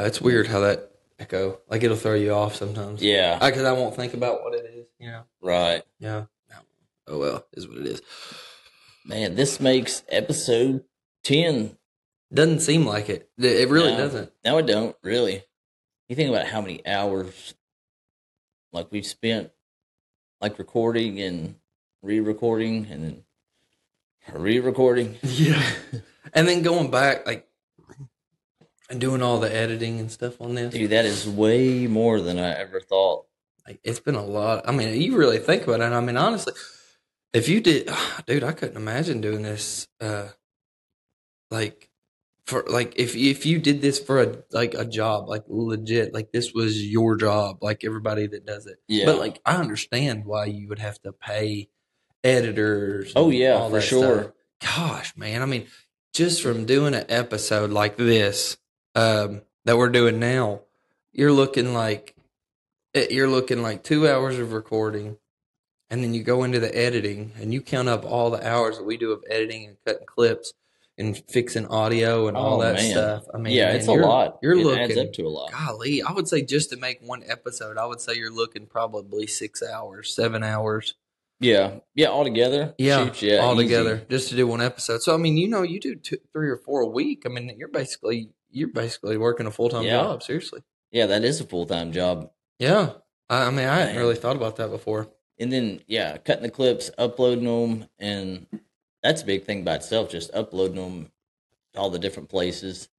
It's weird how that echo, like it'll throw you off sometimes. Yeah. Because I won't think about what it is, Right. Yeah. Oh, well, is what it is. Man, this makes episode 10. Doesn't seem like it. It really doesn't. No, it don't, really. You think about how many hours, like, we've spent, like, recording and re-recording and then re-recording. Yeah. And then going back, like, and doing all the editing and stuff on this. Dude, that is way more than I ever thought. Like, it's been a lot. I mean, you really think about it. I mean, honestly, if you did, dude, I couldn't imagine doing this. If you did this for a job, like legit, like this was your job, like everybody that does it. Yeah. But like, I understand why you would have to pay editors. Oh yeah, for sure. Stuff. Gosh, man. I mean, just from doing an episode like this, that we're doing now, you're looking like 2 hours of recording, and then you go into the editing and you count up all the hours that we do of editing and cutting clips and fixing audio and all that stuff. I mean, yeah, it's a lot. It adds up to a lot. Golly, I would say just to make one episode, I would say you're looking probably 6 hours, 7 hours. Yeah, altogether. Yeah, altogether, easy. just to do one episode. So I mean, you do 2, 3, or 4 a week. I mean, you're basically working a full-time job. Seriously. Yeah, that is a full-time job. Yeah, I mean, I hadn't really thought about that before. And then, cutting the clips, uploading them, and that's a big thing by itself, just uploading them to all the different places.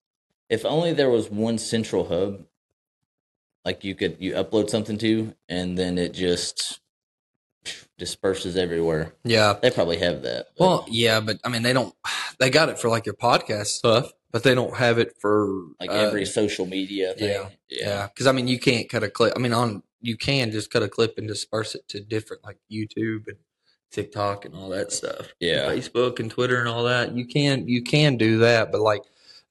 If only there was one central hub, like you upload something to, and then it just disperses everywhere. Yeah. They probably have that. But. Well, yeah, but I mean, they got it for like your podcast stuff, but they don't have it for like every social media thing. Yeah. Because I mean, you can't cut a clip. I mean, you can just cut a clip and disperse it to different, like YouTube and TikTok and all that stuff. Yeah. And Facebook and Twitter and all that. You can do that, but like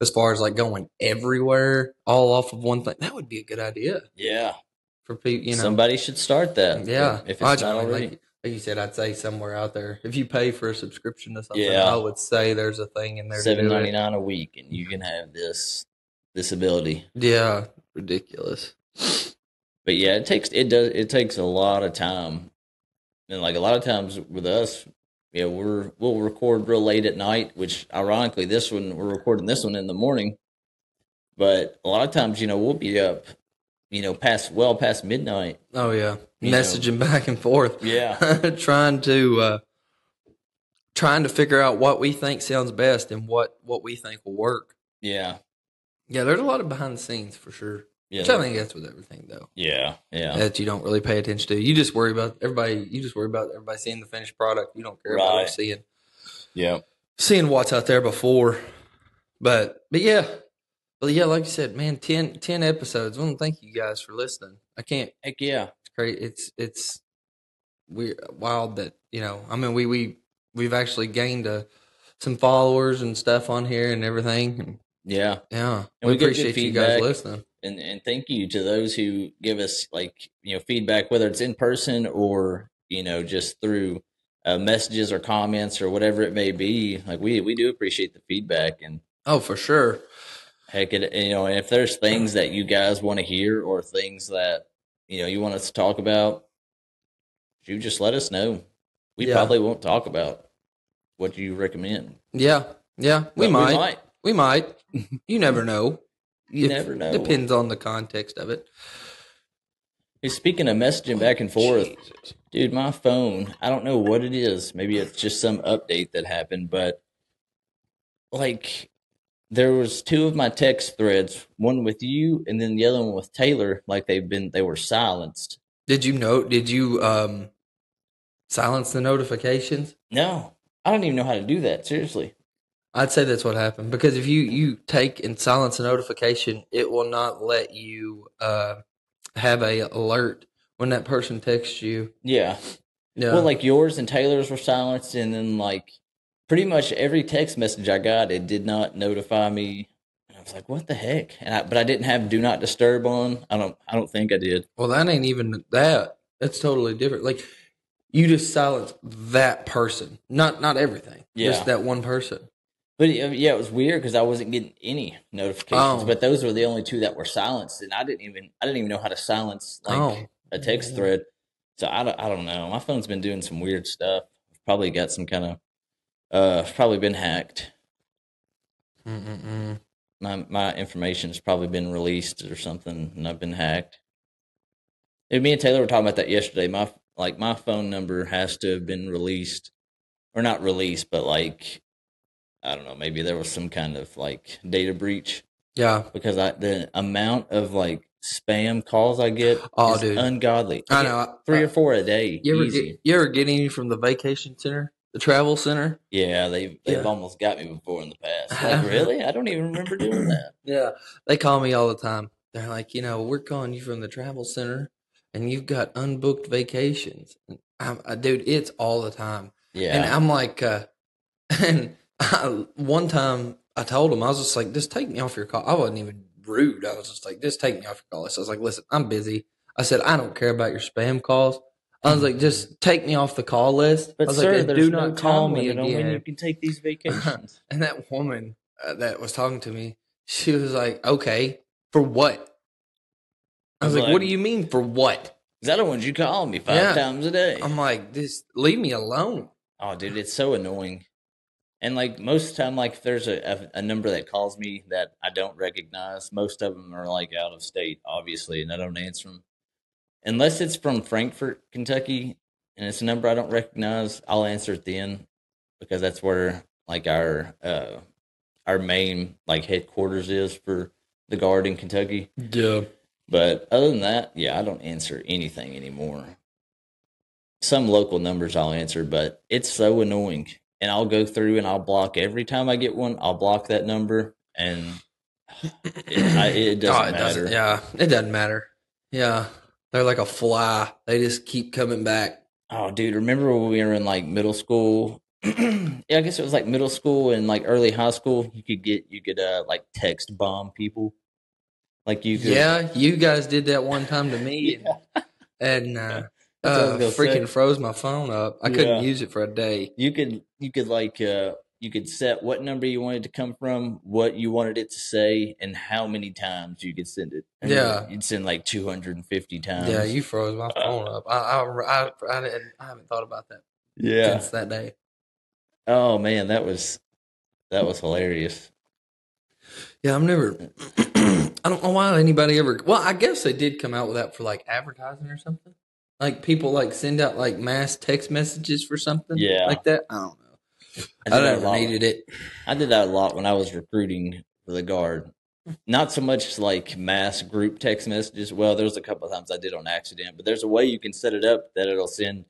as far as like going everywhere all off of one thing, that would be a good idea. Yeah. For people, somebody should start that. Yeah. If it's not already. Like you said, I'd say somewhere out there. If you pay for a subscription to something, I would say there's a thing in there. $7.99 a week, and you can have this ability. Yeah, ridiculous. But yeah, it takes a lot of time, and like a lot of times with us, we'll record real late at night. Which ironically, we're recording this one in the morning, but a lot of times, we'll be up, past midnight. Oh yeah. Messaging back and forth. Yeah. trying to figure out what we think sounds best and what we think will work. Yeah. Yeah, there's a lot of behind the scenes for sure. Yeah. Which I think that's with everything though. Yeah. Yeah. That you don't really pay attention to. You just worry about everybody seeing the finished product. You don't care about seeing. Yeah. Seeing what's out there before. But yeah. Well, yeah, like you said, man, 10 episodes. I want to thank you guys for listening. I can't. Heck yeah. It's great. It's weird, wild that, I mean, we've actually gained some followers and stuff on here and everything. Yeah. Yeah. And we appreciate you guys listening. And thank you to those who give us feedback, whether it's in person or, just through messages or comments or whatever it may be. Like we do appreciate the feedback. And oh, for sure. Heck, and if there's things that you guys want to hear or things that, you want us to talk about, you just let us know. We probably won't talk about what you recommend. Yeah. Yeah. We might. You never know. Never know. Depends on the context of it. Hey, speaking of messaging back and forth, dude, my phone, I don't know what it is. Maybe it's just some update that happened, but like there was 2 of my text threads, one with you and then the other one with Taylor, like they were silenced. Did you silence the notifications? No. I don't even know how to do that, seriously. I'd say that's what happened, because if you take and silence a notification, it will not let you have a alert when that person texts you. Yeah. Well, like yours and Taylor's were silenced, and then like pretty much every text message I got, it did not notify me. And I was like, what the heck? But I didn't have do not disturb on. I don't think I did. Well, that ain't even that. That's totally different. Like you just silence that person, not everything. Yeah. Just that one person. But yeah, it was weird because I wasn't getting any notifications. Oh. But those were the only two that were silenced, and I didn't even know how to silence like a text thread. So I don't know. My phone's been doing some weird stuff. Probably got some kind of probably been hacked. My information has probably been released or something, and I've been hacked. And me and Taylor were talking about that yesterday. My phone number has to have been released, or not released, but like I don't know, maybe there was some kind of like data breach. Yeah, because the amount of like spam calls I get is dude, ungodly. I know 3 or 4 a day. You ever get any from the vacation center, the travel center? Yeah, they've almost got me before in the past. Like, really? I don't even remember doing that. Yeah, they call me all the time. They're like, we're calling you from the travel center, and you've got unbooked vacations. Dude, it's all the time. Yeah, and I'm like, one time I told them, I was just like, just take me off your call. I wasn't even rude. I was just like, just take me off your call. So I was like, listen, I'm busy. I said, I don't care about your spam calls. I was like, just take me off the call list. But I was sir, like, do not call me again. When you can take these vacations. And that woman that was talking to me, she was like, okay, for what? I was like, what do you mean for what? Because I don't want you calling me 5 times a day. I'm like, just leave me alone. Oh, dude, it's so annoying. And like most of the time, like if there's a number that calls me that I don't recognize, most of them are like out of state, obviously, and I don't answer them. Unless it's from Frankfort, Kentucky, and it's a number I don't recognize, I'll answer it then because that's where like our main like headquarters is for the Guard in Kentucky. Yeah. But other than that, yeah, I don't answer anything anymore. Some local numbers I'll answer, but it's so annoying. And I'll go through and I'll block every time I get one. I'll block that number, and it doesn't matter. It doesn't matter. Yeah, they're like a fly. They just keep coming back. Oh, dude, remember when we were in like middle school? Yeah, I guess it was like middle school and like early high school. You could like text bomb people. Like you could. Yeah, you guys did that one time to me, and freaking froze my phone up. I couldn't use it for a day. You could set what number you wanted to come from, what you wanted it to say, and how many times you could send it. And you'd send like 250 times. Yeah, you froze my phone up. I haven't thought about that. Since that day. Oh man, that was hilarious. Yeah, I'm never. I don't know why anybody ever. Well, I guess they did come out with that for like advertising or something. Like people like send out like mass text messages for something. Yeah, like that. I don't know. I never needed it. I did that a lot when I was recruiting for the Guard. Not so much like mass group text messages. Well, there was a couple of times I did on accident, but there's a way you can set it up that it'll send,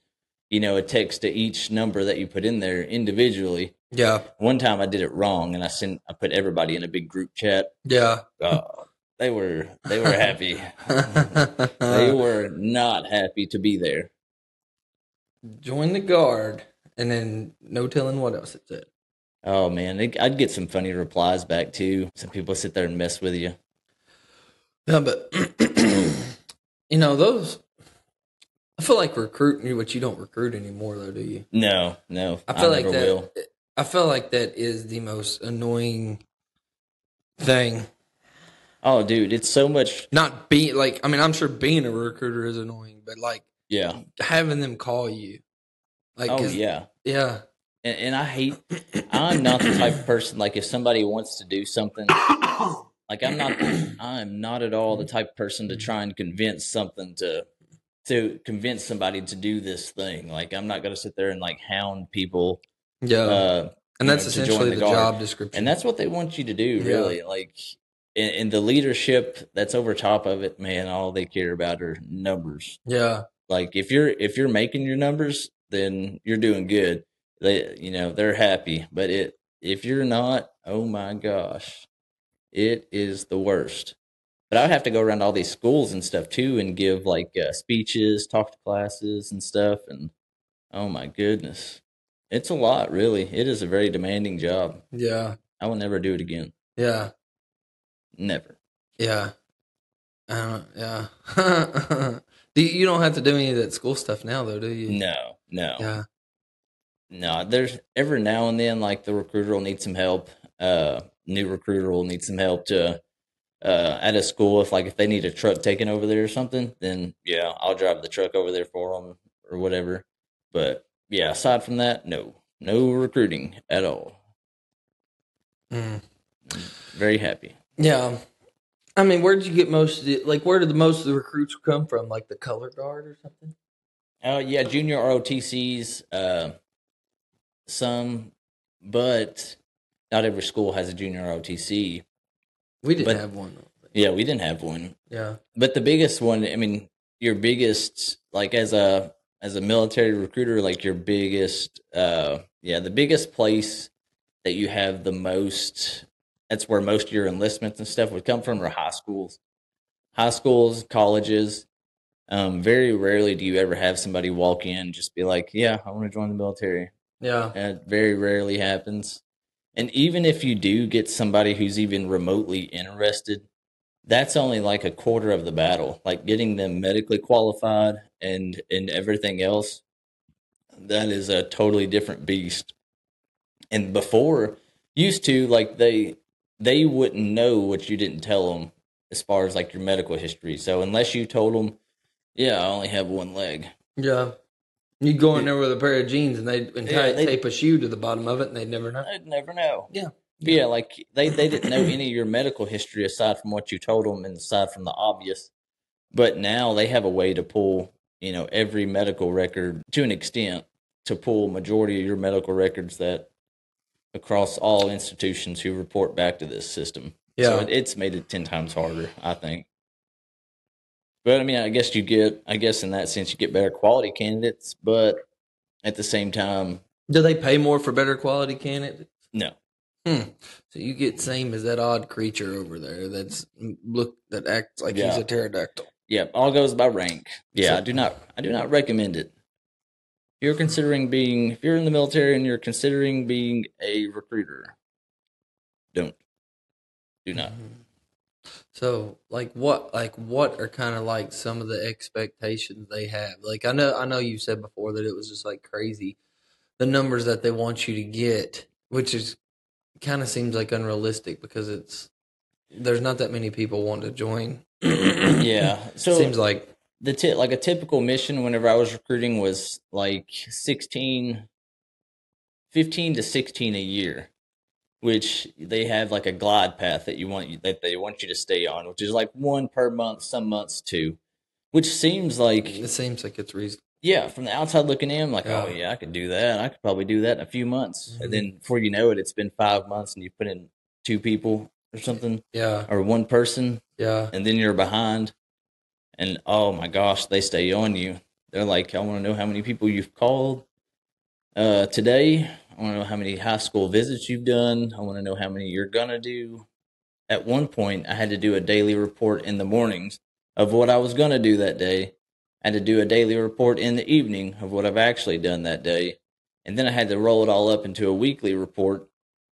a text to each number that you put in there individually. Yeah. One time I did it wrong, and I put everybody in a big group chat. Yeah. They were happy. They were not happy to be there. Join the Guard, and then no telling what else it said. Oh man, I'd get some funny replies back too. Some people sit there and mess with you. Yeah, but those. I feel like recruiting you, but you don't recruit anymore, though, do you? No. I feel like that. Will. I feel like that is the most annoying thing. Oh, dude, it's so much. Not being like, I mean, I'm sure being a recruiter is annoying, but like, having them call you. Like, yeah. And I hate. I'm not the type of person like if somebody wants to do something. Like I'm not at all the type of person to try and convince something to convince somebody to do this thing. Like I'm not going to sit there and like hound people. Yeah. And that's essentially the job description. And that's what they want you to do, really. Yeah. Like in the leadership that's over top of it, man, all they care about are numbers. Yeah. Like if you're making your numbers, then you're doing good. They're happy. But if you're not, oh my gosh, it is the worst. But I would have to go around all these schools and stuff too and give like speeches, talk to classes and stuff. And oh my goodness, it's a lot, really. It is a very demanding job. Yeah. I will never do it again. Yeah. Never. Yeah. Yeah. You don't have to do any of that school stuff now, though, do you? No. Yeah. No, there's every now and then, like the recruiter will need some help. new recruiter will need some help to at a school, if they need a truck taken over there or something, then yeah, I'll drive the truck over there for them or whatever. But yeah, aside from that, no recruiting at all. Very happy. Yeah. I mean, where did you get most of the, like, where did the most of the recruits come from? Like the color guard or something? Yeah, junior ROTCs, some, but not every school has a junior ROTC. We didn't have one. Yeah, we didn't have one. Yeah. But the biggest one, I mean, your biggest, like as a military recruiter, like your biggest, the biggest place that you have the most, that's where most of your enlistments and stuff would come from, are high schools, colleges. Very rarely do you ever have somebody walk in and just be like, yeah, I want to join the military. Yeah. It very rarely happens. And even if you do get somebody who's even remotely interested, that's only like a quarter of the battle. Like getting them medically qualified and everything else, that is a totally different beast. And before, used to, like they wouldn't know what you didn't tell them as far as like your medical history. So unless you told them, yeah, I only have one leg. Yeah. You go in there with a pair of jeans and they'd tape a shoe to the bottom of it and they'd never know. They'd never know. Yeah. Yeah, like they didn't know any of your medical history aside from what you told them and aside from the obvious. But now they have a way to pull, every medical record to an extent, to pull majority of your medical records that across all institutions who report back to this system. Yeah. So it's made it 10 times harder, I think. But I mean, I guess in that sense, you get better quality candidates, but at the same time. Do they pay more for better quality candidates? No. So you get same as that odd creature over there that acts like he's a pterodactyl. Yeah, all goes by rank. Yeah, I do not recommend it. If you're in the military and you're considering being a recruiter, do not. So, what are kind of like some of the expectations they have? Like, I know you said before that it was just like crazy, the numbers that they want you to get, which is kind of seems like unrealistic because there's not that many people want to join. Yeah, so seems like like a typical mission whenever I was recruiting was like 15 to 16 a year, which they have like a glide path that they want you to stay on, which is like 1 per month, some months 2, which seems like it's reasonable. Yeah, from the outside looking in, I'm like, oh yeah, I could do that. I could probably do that in a few months. Mm-hmm. And then before you know it, it's been 5 months and you put in 2 people or something. Yeah. Or 1 person. Yeah. And then you're behind. And oh my gosh, they stay on you. They're like, I want to know how many people you've called today. I want to know how many high school visits you've done. I want to know how many you're going to do. At one point, I had to do a daily report in the mornings of what I was going to do that day. I had to do a daily report in the evening of what I've actually done that day. And then I had to roll it all up into a weekly report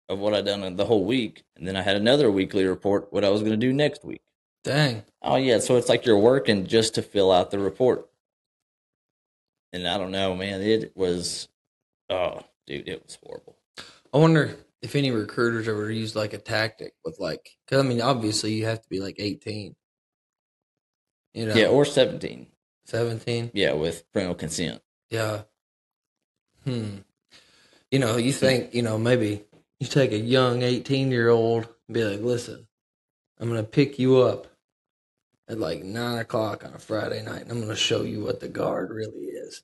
of what I'd done the whole week. And then I had another weekly report, what I was going to do next week. Dang. Oh, yeah. So it's like you're working just to fill out the report. And I don't know, man. It was, oh, dude, it was horrible. I wonder if any recruiters ever used like a tactic with because I mean, obviously you have to be like 18. Yeah, or 17. 17? Yeah, with parental consent. Yeah. You think, maybe you take a young 18-year-old and be like, listen, I'm going to pick you up at like 9 o'clock on a Friday night, and I'm going to show you what the Guard really is.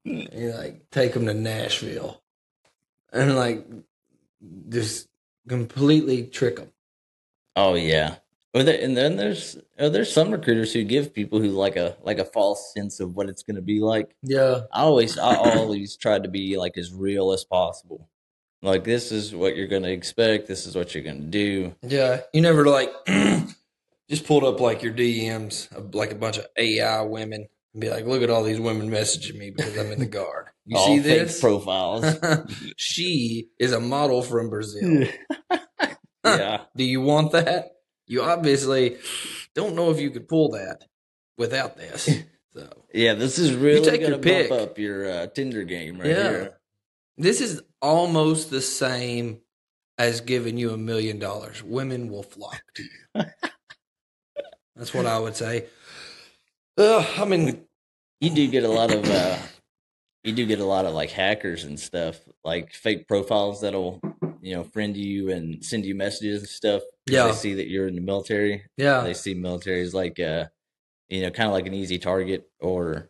And take them to Nashville and just completely trick them. Oh, yeah. And then there's some recruiters who give people who like a false sense of what it's going to be like. Yeah. I always try to be like as real as possible. Like, this is what you're going to expect. This is what you're going to do. Yeah. You never just pulled up like your DMs of like a bunch of AI women and be like, look at all these women messaging me because I'm in the Guard. You all see this? Fake profiles. She is a model from Brazil. Yeah. Do you want that? You obviously don't know if you could pull that without this. So yeah, this is really going to bump up your Tinder game right here. This is almost the same as giving you $1 million, women will flock to you. That's what I would say. I mean, you do get a lot of like hackers and stuff, like fake profiles that'll friend you and send you messages and stuff. Yeah, they see that you're in the military. Yeah, they see military as like kind of like an easy target, or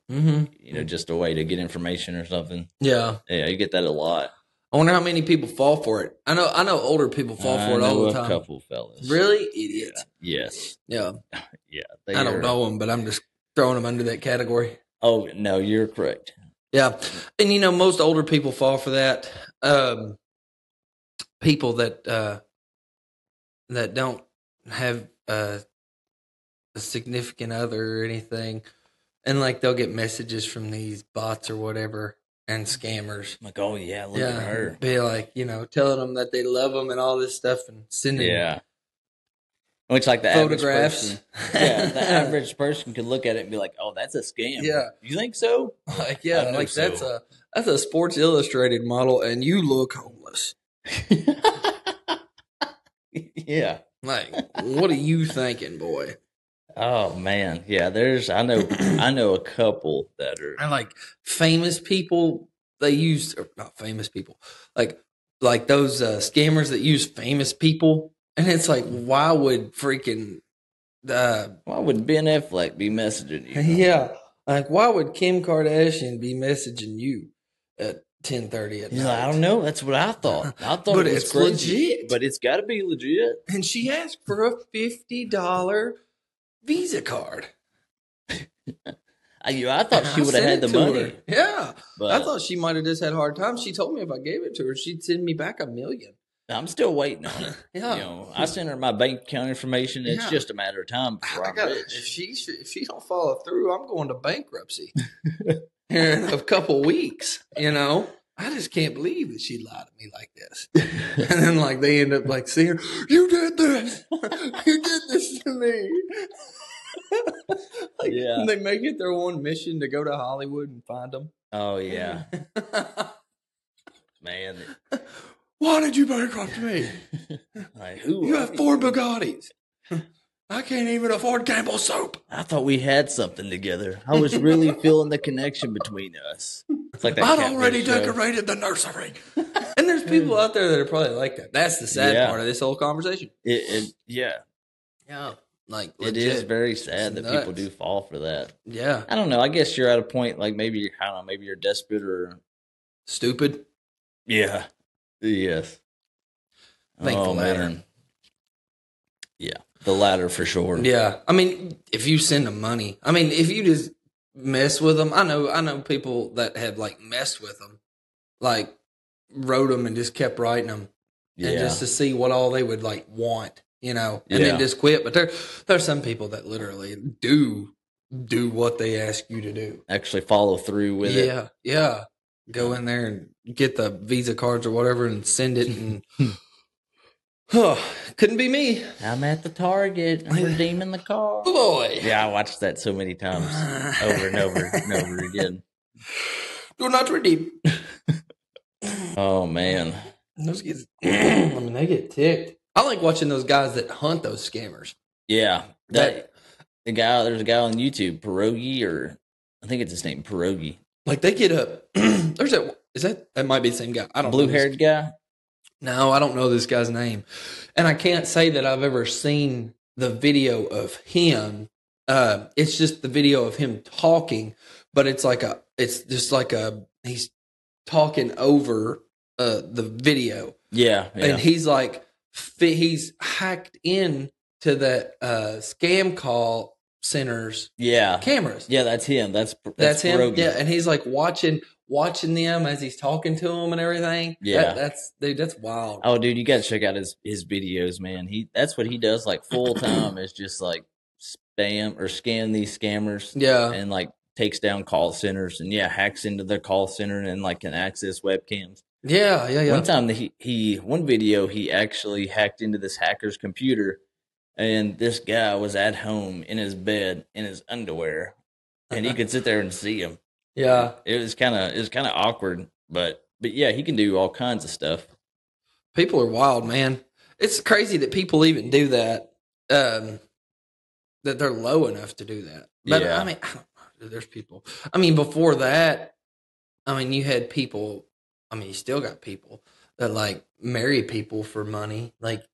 just a way to get information or something. Yeah, you get that a lot. I wonder how many people fall for it. I know older people fall for it all the time. A couple fellas. Really? Idiots. Yeah. Yes. Yeah. Yeah. I don't know them, but I'm just throwing them under that category. Oh, no, you're correct. Yeah. And, most older people fall for that. People that don't have a significant other or anything. And, like, they'll get messages from these bots or whatever. And scammers. Like, oh, yeah, look at her. Be like, telling them that they love them and all this stuff and sending which, like, the photographs. The average person could look at it and be like, oh, that's a scam. Yeah. You think so? Like, yeah, like so. That's a Sports Illustrated model and you look homeless. Yeah. Like, what are you thinking, boy? Oh man, yeah. I know a couple that are and like famous people. They use not famous people, like those scammers that use famous people, and it's like, why would freaking why would Ben Affleck be messaging you? Yeah, like why would Kim Kardashian be messaging you at 10:30 at night? I don't know. That's what I thought. I thought but it was it's crazy. Legit. But it's got to be legit. And she asked for a $50 Visa card. I thought she would have had the money. Her. Yeah. But I thought she might have just had a hard time. She told me if I gave it to her, she'd send me back $1 million. I'm still waiting on it. Yeah. I sent her my bank account information. It's just a matter of time before I'm rich. If she don't follow through, I'm going to bankruptcy here in a couple weeks. I just can't believe that she lied to me like this. And then like they end up like seeing her, you did this. You did this to me. They make it their one mission to go to Hollywood and find them. Oh yeah. Man. Why did you bankrupt me? Like, you have 4 Bugattis. I can't even afford Campbell soap. I thought we had something together. I was really feeling the connection between us. It's like that. I'd already decorated the nursery. And there's people out there that are probably like that. That's the sad part of this whole conversation. Yeah. Like legit. It is very sad that people do fall for that. Yeah. I don't know. I guess you're at a point like maybe you're desperate or stupid. Yeah. Yes. I think the latter. Man. Yeah. The latter for sure. Yeah. I mean, if you send them money, if you just mess with them, I know people that have like messed with them, like wrote them and just kept writing them and just to see what all they would like want, and then just quit. But there's some people that literally do what they ask you to do. Actually follow through with it. Yeah. Yeah. Go in there and get the Visa cards or whatever and send it and couldn't be me. I'm at the Target. I'm redeeming the car. Boy. Yeah, I watched that so many times over and over and over again. Do not redeem. Oh, man. Those kids, they get ticked. I like watching those guys that hunt those scammers. Yeah. There's a guy on YouTube, Pierogi, or I think it's his name, Pierogi. Like they get up. That might be the same guy. I don't know. Blue-haired guy? No, I don't know this guy's name. And I can't say that I've ever seen the video of him. It's just the video of him talking, but it's just like he's talking over the video. Yeah. And he's like, he's hacked in to that scam call center's cameras. Yeah, that's him. That's him. Pierogi. Yeah, and he's like watching them as he's talking to them and everything. Yeah, that's wild. Oh, dude, you got to check out his videos, man. That's what he does like full time. Is just like spam or scam these scammers. Yeah, and like takes down call centers and hacks into their call center and like can access webcams. Yeah. One time one video he actually hacked into this hacker's computer, and this guy was at home in his bed in his underwear, and he could sit there and see him. Yeah, it was kind of awkward, but yeah, he can do all kinds of stuff. People are wild, man. It's crazy that people even do that. That they're low enough to do that. But Yeah. I mean, I don't know. There's people. I mean, before that, I mean, you had people. I mean, you still got people that like marry people for money. Like,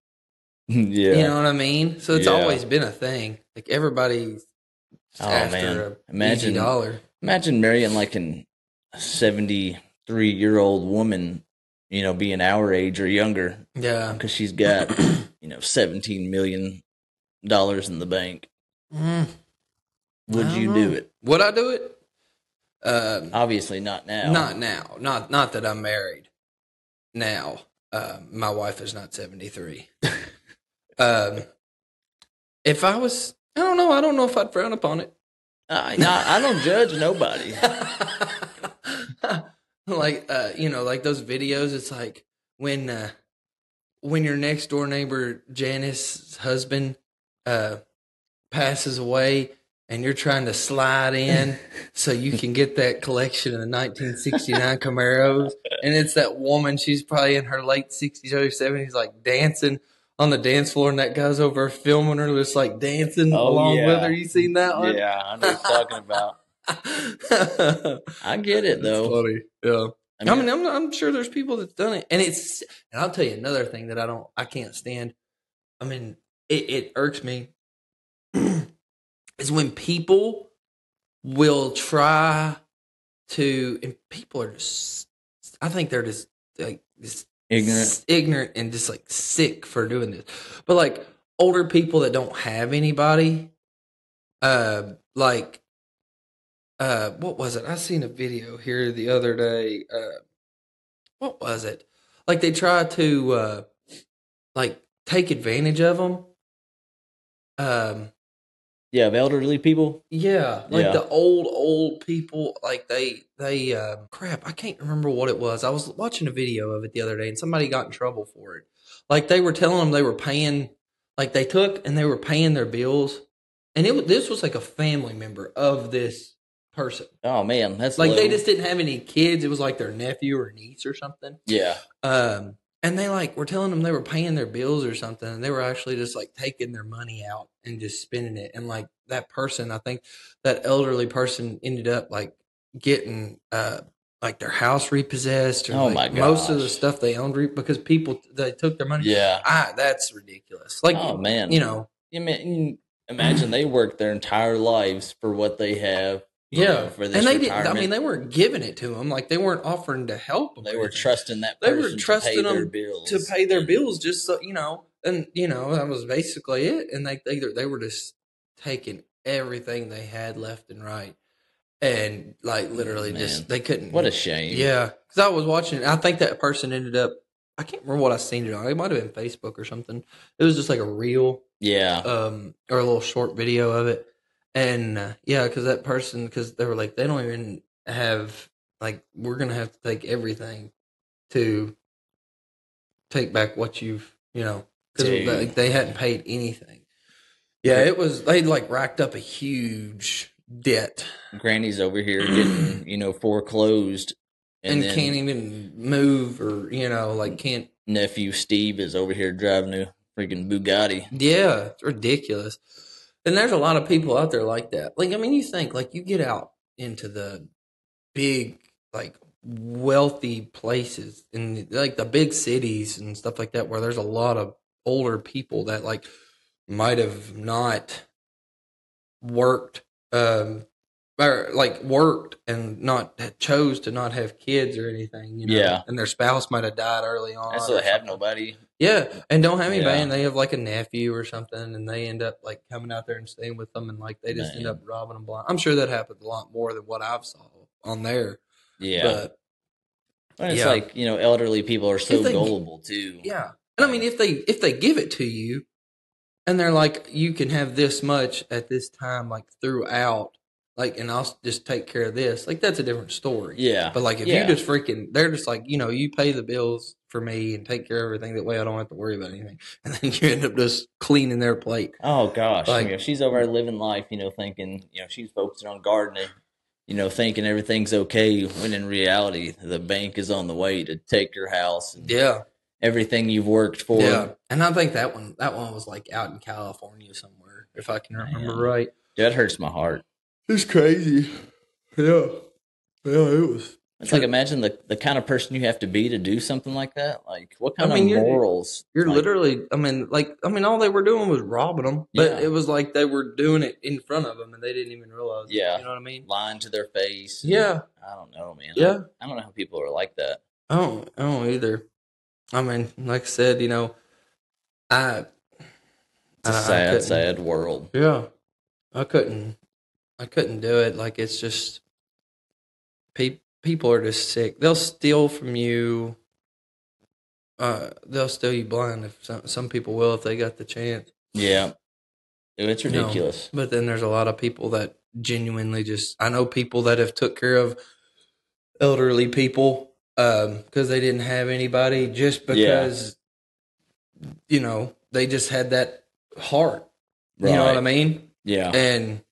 Yeah. you know what I mean? So it's Yeah. always been a thing. Like everybody's after a easy dollar. Imagine marrying like an 73-year-old woman, you know, being our age or younger. Yeah. Because she's got, you know, $17 million in the bank. Would you do it? Would I do it? Obviously not now. Not now. Not that I'm married now. My wife is not 73. If I was, I don't know. I don't know if I'd frown upon it. I don't judge nobody. Like, you know, like those videos. It's like when your next door neighbor Janice's husband passes away, and you're trying to slide in so you can get that collection of the 1969 Camaros, and it's that woman. She's probably in her late 60s, early 70s, like dancing on the dance floor, and that guy's over filming her, just like dancing along with her. You seen that one? Yeah, I know what you're talking about. I get it though. That's funny. Yeah. I mean, I'm sure there's people that's done it, and I'll tell you another thing that I can't stand. I mean, it irks me is when people will try to, and people are just, I think they're just like this ignorant and just like sick for doing this. But like older people that don't have anybody, like. What was it? I seen a video here the other day. What was it? Like they try to like take advantage of them. Yeah, of elderly people. Yeah, like the old people. Like they crap. I can't remember what it was. I was watching a video of it the other day, and somebody got in trouble for it. Like they were telling them they were paying. Like they took and they were paying their bills, and this was like a family member of this person. Oh man, that's like they just didn't have any kids. It was like their nephew or niece or something. Yeah. And they like were telling them they were paying their bills or something, and they were actually just like taking their money out and just spending it. And like that person, I think that elderly person ended up like getting like their house repossessed or most of the stuff they owned because people they took their money. Yeah. That's ridiculous. Like, oh man, you know, imagine they worked their entire lives for what they have. Yeah, for this and they didn't. I mean, they weren't giving it to them. Like they weren't offering to help them. They were trusting that person. They were trusting them to pay their bills, just so you know. And you know that was basically it. And they were just taking everything they had left and right, and like literally just they couldn't. What a shame. Yeah, because I was watching it. I think that person ended up. I can't remember what I seen it on. It might have been Facebook or something. It was just like a reel. Yeah. Or a little short video of it. And yeah, because that person, because they were like, they don't even have, like, we're going to have to take everything to take back what you've, you know, because they hadn't paid anything. Yeah, it was, they like racked up a huge debt. Granny's over here getting, you know, foreclosed. And can't even move or, you know, like can't. Nephew Steve is over here driving a freaking Bugatti. Yeah, it's ridiculous. And there's a lot of people out there like that. Like, I mean, you think, like, you get out into the big, like, wealthy places in, like, the big cities and stuff like that where there's a lot of older people that, like, might have not worked, or, like, worked and not chose to not have kids or anything, you know? Yeah. And their spouse might have died early on. And so they have nobody. Yeah, and don't have anybody, and they have like a nephew or something, and they end up like coming out there and staying with them, and like they just end up robbing them blind. I'm sure that happens a lot more than what I've saw on there. Yeah, but it's like, you know, elderly people are so gullible too. Yeah, and I mean if they give it to you, and they're like, you can have this much at this time, like throughout. Like, and I'll just take care of this. Like, that's a different story. Yeah. But, like, if you just they're just like, you know, you pay the bills for me and take care of everything. That way I don't have to worry about anything. And then you end up just cleaning their plate. Oh, gosh. Like, you know, she's over there living life, you know, thinking, you know, she's focusing on gardening, you know, thinking everything's okay. When in reality, the bank is on the way to take your house. And, everything you've worked for. Yeah, and I think that one was like out in California somewhere, if I can remember right. Dude, that hurts my heart. It's crazy. Yeah, it was. It's like, imagine the kind of person you have to be to do something like that. Like, what kind of morals? You're like, literally. All they were doing was robbing them, but it was like they were doing it in front of them, and they didn't even realize. Yeah, you know what I mean? Lying to their face. Yeah, I don't know, man. Yeah, I don't know how people are like that. I don't either. I mean, like I said, you know, it's a sad world. Yeah, I couldn't do it. Like, it's just people are just sick. They'll steal from you. They'll steal you blind. If some people will, if they got the chance. Yeah, it's ridiculous. But then there's a lot of people that genuinely just. I know people that have took care of elderly people because they didn't have anybody, just because you know they just had that heart. Right. You know what I mean? Yeah. And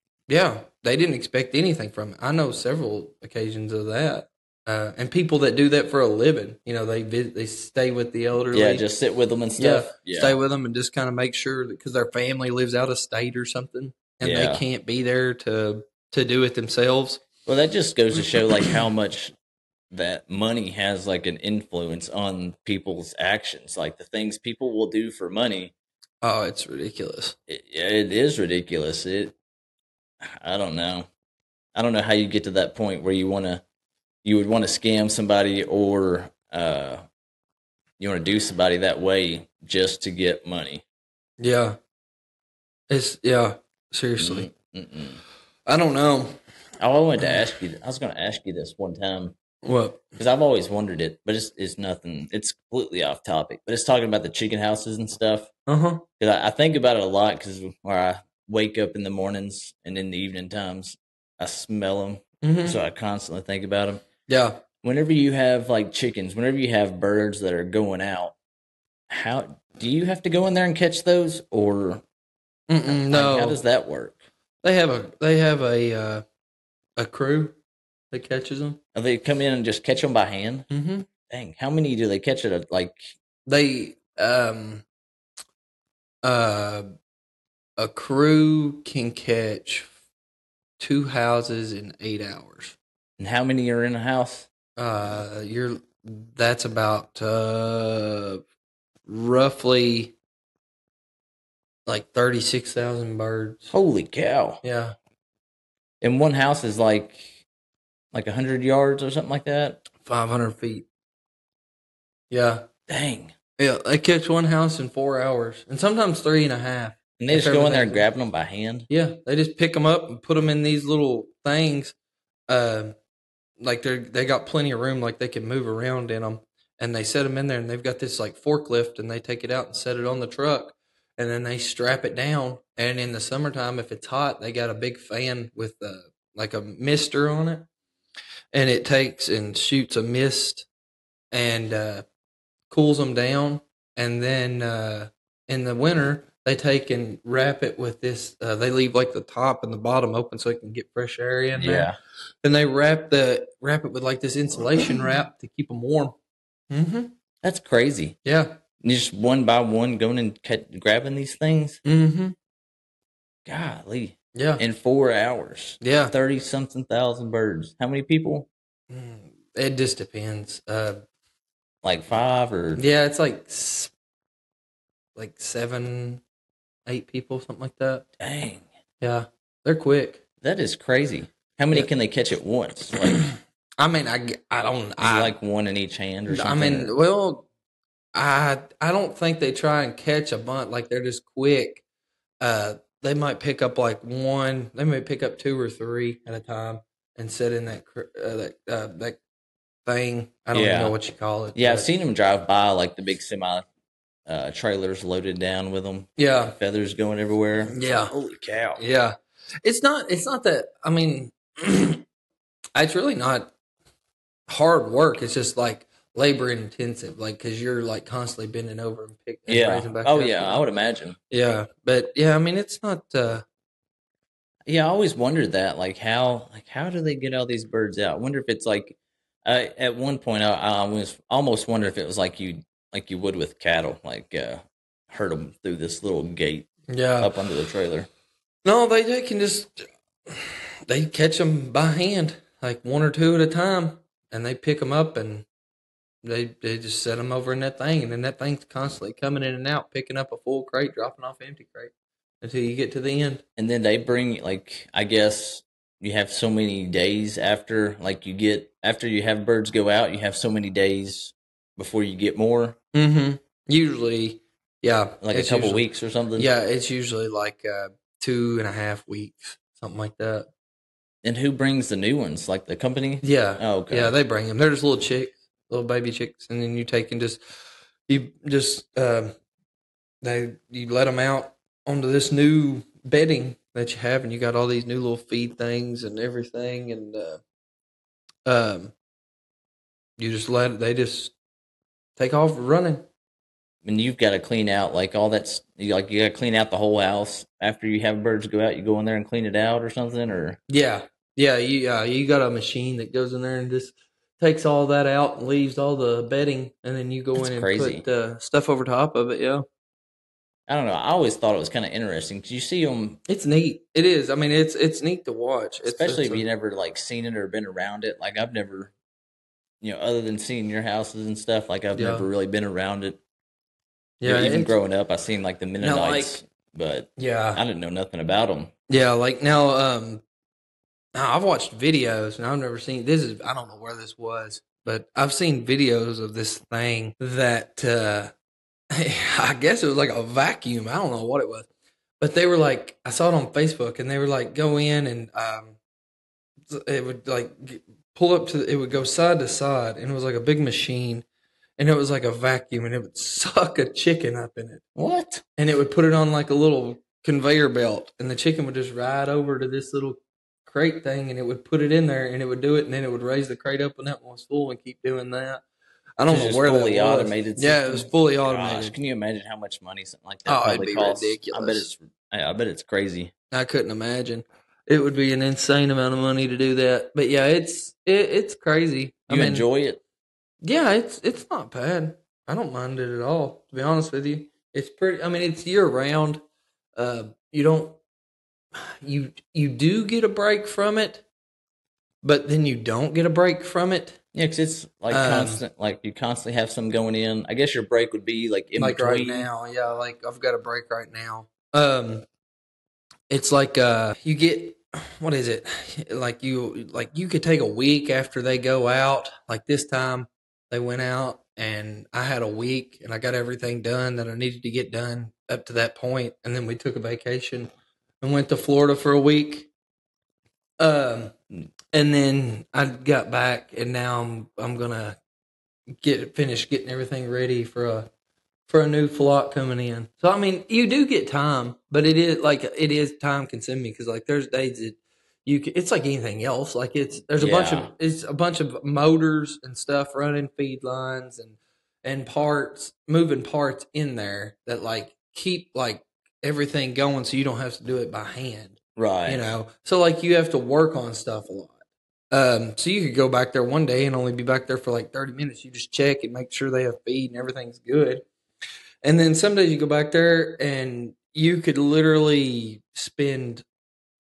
they didn't expect anything from it. I know several occasions of that. And people that do that for a living, you know, they stay with the elderly. Yeah, just sit with them and stuff. Yeah. Stay with them and just kind of make sure that, because their family lives out of state or something, and they can't be there to do it themselves. Well, that just goes to show like how much that money has like an influence on people's actions, like the things people will do for money. Oh, it's ridiculous. It is ridiculous. I don't know. I don't know how you get to that point where you would want to scam somebody, or you want to do somebody that way just to get money. Yeah. Seriously. I don't know. I wanted to ask you. I was going to ask you this one time. What? Because I've always wondered it, but it's nothing. It's completely off topic. But it's talking about the chicken houses and stuff. Because I think about it a lot, because where I wake up in the mornings and in the evening times, I smell them. So I constantly think about them. Yeah. Whenever you have like chickens, whenever you have birds that are going out, how do you have to go in there and catch those, or no? How does that work? They have a crew that catches them. Are they come in and just catch them by hand? Mm-hmm. Dang, how many do they catch at They a crew can catch 2 houses in 8 hours. And how many are in a house? That's about roughly like 36,000 birds. Holy cow! Yeah. And one house is like 100 yards or something like that. 500 feet. Yeah. Dang. Yeah, they catch one house in 4 hours, and sometimes 3.5. And they just go in there and grab them by hand? Yeah, they just pick them up and put them in these little things. Like they got plenty of room, like they can move around in them. And they set them in there, and they've got this like forklift, and they take it out and set it on the truck. And then they strap it down. And in the summertime, if it's hot, they got a big fan with like a mister on it. And it takes and shoots a mist and cools them down. And then in the winter, they take and wrap it with this. They leave like the top and the bottom open so it can get fresh air in there. Yeah. And they wrap it with like this insulation wrap to keep them warm. Mm-hmm. That's crazy. Yeah. And just one by one going and grabbing these things? Mm-hmm. Golly. Yeah. In 4 hours. Yeah. 30-something thousand birds. How many people? It just depends. Like 5 or? Yeah, it's like 7, 8 people, something like that. Dang. Yeah. They're quick. That is crazy. How many can they catch at once? Like, I mean, I don't. Like one in each hand or something? I mean, well, I don't think they try and catch a bunch. Like, they're just quick. They might pick up like one. They may pick up 2 or 3 at a time and sit in that thing. I don't even know what you call it. Yeah, I've seen them drive by, like the big semi trailers loaded down with them. Yeah, feathers going everywhere. Yeah, holy cow. Yeah, it's not that. I mean, it's really not hard work. It's just like labor intensive, like because you're like constantly bending over and picking. Yeah. Raising back Oh up. yeah, I would imagine. Yeah, but yeah, I mean, it's not. Yeah, I always wondered that. Like how do they get all these birds out? I wonder if it's like at one point I was almost wonder if it was like you like you would with cattle, like herd them through this little gate Yeah. up under the trailer. No, they can just they catch them by hand, like one or two at a time, and they pick them up and they just set them over in that thing, and then that thing's constantly coming in and out, picking up a full crate, dropping off an empty crate until you get to the end. And then they bring, like, I guess you have so many days after, like, after you have birds go out, you have so many days before you get more. Mm-hmm. Usually, yeah, like a couple weeks or something. Yeah, it's usually like 2.5 weeks, something like that. And who brings the new ones? Like the company? Yeah. Oh, okay. Yeah, they bring them. They're just little chicks, little baby chicks, and then you take and you let them out onto this new bedding that you have, and you got all these new little feed things and everything, and you just they just take off running. And you've got to clean out like all that's you got to clean out the whole house after you have birds go out. You go in there and clean it out or something, or you got a machine that goes in there and just takes all that out and leaves all the bedding, and then you go in and put stuff over top of it. Yeah, I don't know. I always thought it was kind of interesting. Did you see them? It's neat. It is. I mean, it's neat to watch, especially if you never like seen it or been around it. Like I've never, other than seeing your houses and stuff, like I've never really been around it. Yeah, even growing up, I seen like the Mennonites, but I didn't know nothing about them. Yeah, like now, I've watched videos and I've never seen this. I don't know where this was, but I've seen videos of this thing that I guess it was like a vacuum. I don't know what it was, but they were like, I saw it on Facebook, and they were like, go in and it would like pull up to, it would go side to side, and it was like a big machine. And it was like a vacuum, and it would suck a chicken up in it. What? And it would put it on like a little conveyor belt, and the chicken would just ride over to this little crate thing, and it would put it in there, and it would do it, and then it would raise the crate up when that one was full and keep doing that. I don't know where that was. Automated system. Yeah, it was fully automated. Gosh, can you imagine how much money something like that probably costs? Ridiculous. I bet it's crazy. I couldn't imagine. It would be an insane amount of money to do that. But yeah, it's crazy. You enjoy it? Yeah, it's not bad. I don't mind it at all, to be honest with you. It's pretty. I mean, it's year round. You do get a break from it, but then you don't get a break from it. Yeah, because it's like constant. Like you constantly have some going in. I guess your break would be like in between. Right now. Yeah, like I've got a break right now. It's like you get. What is it? Like you could take a week after they go out. Like this time. They went out, and I had a week, and I got everything done that I needed to get done up to that point, and then we took a vacation and went to Florida for a week. And then I got back, and now I'm gonna finish getting everything ready for a new flock coming in. So I mean, you do get time, but it is time consuming because like there's days that. It's like anything else. Like there's a bunch of motors and stuff running feed lines and parts, moving parts in there that like keep like everything going, so you don't have to do it by hand, right? So like you have to work on stuff a lot. So you could go back there one day and only be back there for like 30 minutes. You just check and make sure they have feed and everything's good. And then some days you go back there and you could literally spend.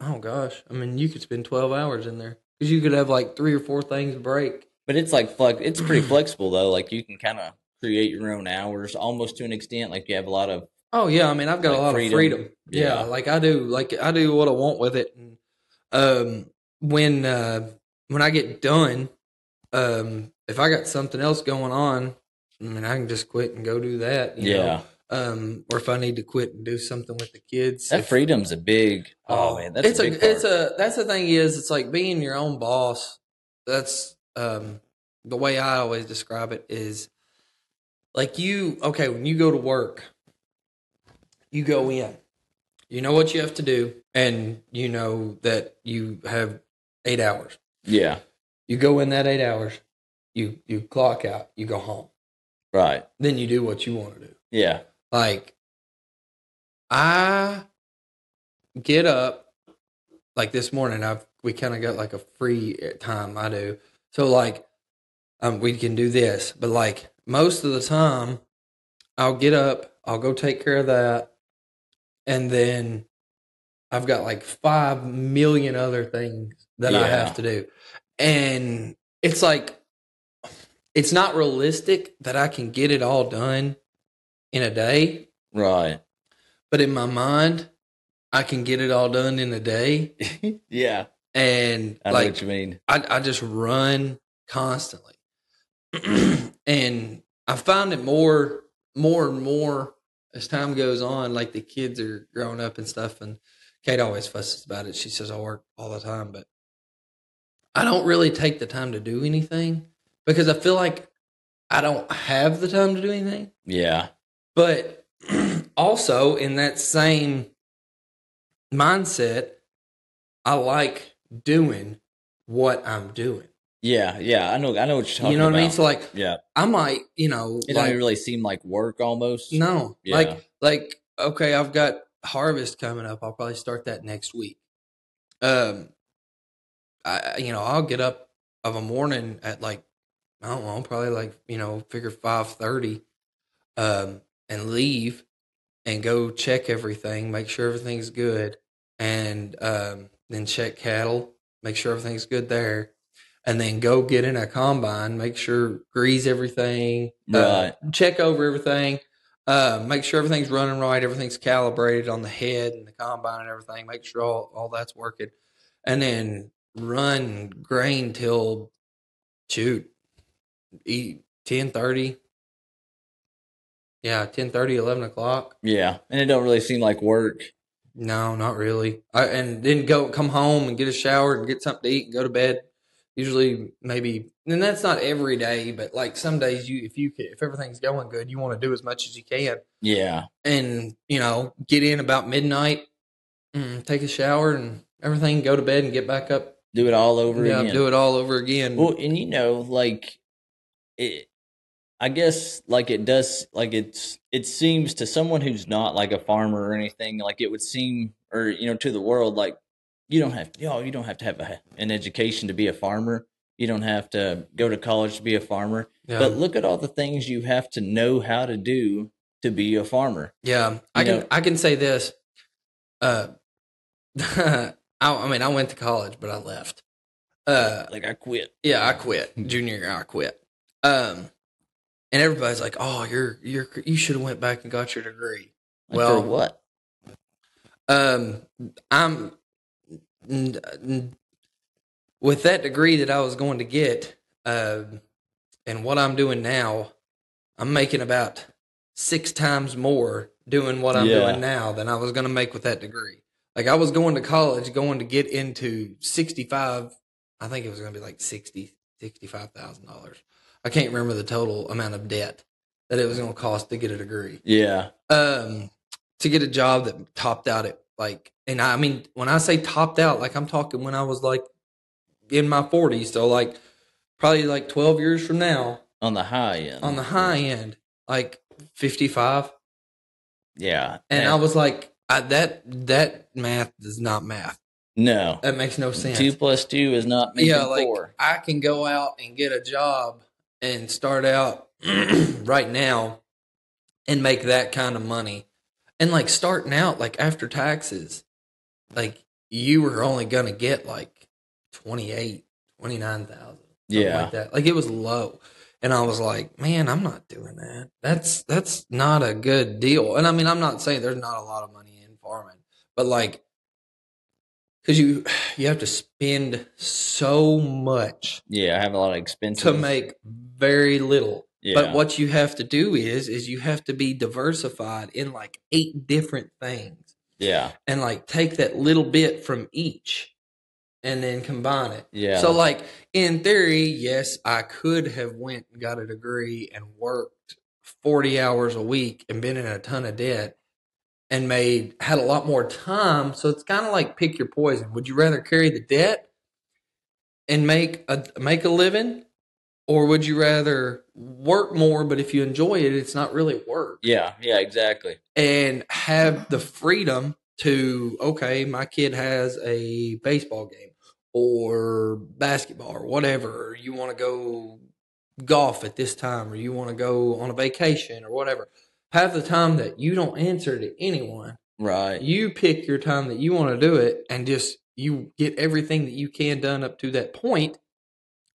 Oh gosh! I mean, you could spend 12 hours in there because you could have like 3 or 4 things break. But it's like it's pretty flexible though. Like you can kind of create your own hours almost to an extent. Like you have a lot of. Oh yeah, I mean, I've got a lot of freedom. Yeah, like I do what I want with it. And when I get done, if I got something else going on, I mean, I can just quit and go do that. You know? Or if I need to quit and do something with the kids, that freedom's a big. Oh man, that's a big part. That's the thing is, it's like being your own boss. That's the way I always describe it is like when you go to work, you go in, you know what you have to do, and you know that you have 8 hours. Yeah, you go in that 8 hours, you clock out, you go home. Right. Then you do what you want to do. Yeah. Like, I get up, like this morning, we kind of got like a free time, I do. So like, we can do this, but like most of the time I'll get up, I'll go take care of that, and then I've got like 5 million other things that I have to do. And it's like, it's not realistic that I can get it all done in a day. Right. But in my mind, I can get it all done in a day. Yeah. And I know what you mean. I just run constantly. And I found it more and more as time goes on, like the kids are growing up and stuff. And Kate always fusses about it. She says I work all the time, but I don't really take the time to do anything because I feel like I don't have the time to do anything. Yeah. But also in that same mindset, I like doing what I'm doing. Yeah, I know what you're talking about. You know what I mean? So like, yeah, I might, it don't really seem like work almost. No, yeah. like okay, I've got harvest coming up. I'll probably start that next week. I'll get up of a morning at like, I don't know, probably like, figure 5:30, and leave and go check everything, make sure everything's good, and then check cattle, make sure everything's good there, and then go get in a combine, make sure grease everything, right. Check over everything, make sure everything's running right, everything's calibrated on the head and the combine and everything, make sure all that's working, and then run grain till eat 10:30. Yeah, 10:30, 11 o'clock. Yeah, and it don't really seem like work. No, not really. And then come home and get a shower and get something to eat and go to bed. Usually, maybe, and that's not every day, but like some days, if everything's going good, you want to do as much as you can. Yeah, and get in about midnight, take a shower and everything, go to bed and get back up. Do it all over again. Yeah, do it all over again. Well, and like it. I guess like it does, like it seems to someone who's not like a farmer or anything, like it would seem, or to the world, like you don't have to have an education to be a farmer. You don't have to go to college to be a farmer. Yeah. But look at all the things you have to know how to do to be a farmer. Yeah, I can say this. I went to college, but I left. Like I quit. Yeah, I quit. Junior year, I quit. And everybody's like, "Oh, you should have went back and got your degree." Well, for what? I'm with that degree that I was going to get, and what I'm doing now, I'm making about 6 times more doing what I'm doing now than I was going to make with that degree. Like I was going to college, going to get into 65. I think it was going to be like $65,000. I can't remember the total amount of debt that it was going to cost to get a degree. Yeah. To get a job that topped out at like, and I mean, when I say topped out, like I'm talking when I was like in my 40s. So like probably like 12 years from now. On the high end. On the high end, like 55. Yeah. And I was like, that math does not math. No. That makes no sense. 2 + 2 is not making 4. I can go out and get a job and start out right now and make that kind of money. And like starting out, like after taxes, like you were only going to get like 29,000. Yeah. Like that. Like it was low. And I was like, man, I'm not doing that. That's not a good deal. And I mean, I'm not saying there's not a lot of money in farming, but like, because you have to spend so much. Yeah, I have a lot of expenses to make very little. Yeah. But what you have to do is you have to be diversified in like 8 different things. Yeah. And like take that little bit from each and then combine it. Yeah. So like in theory, yes, I could have went and got a degree and worked 40 hours a week and been in a ton of debt and had a lot more time. So it's kind of like pick your poison. Would you rather carry the debt and make a living, or would you rather work more, but if you enjoy it, it's not really work? Yeah, exactly. And have the freedom to, okay, my kid has a baseball game or basketball or whatever, or you want to go golf at this time, or you want to go on a vacation or whatever. half the time that you don't answer to anyone. Right. You pick your time that you want to do it, and just you get everything that you can done up to that point,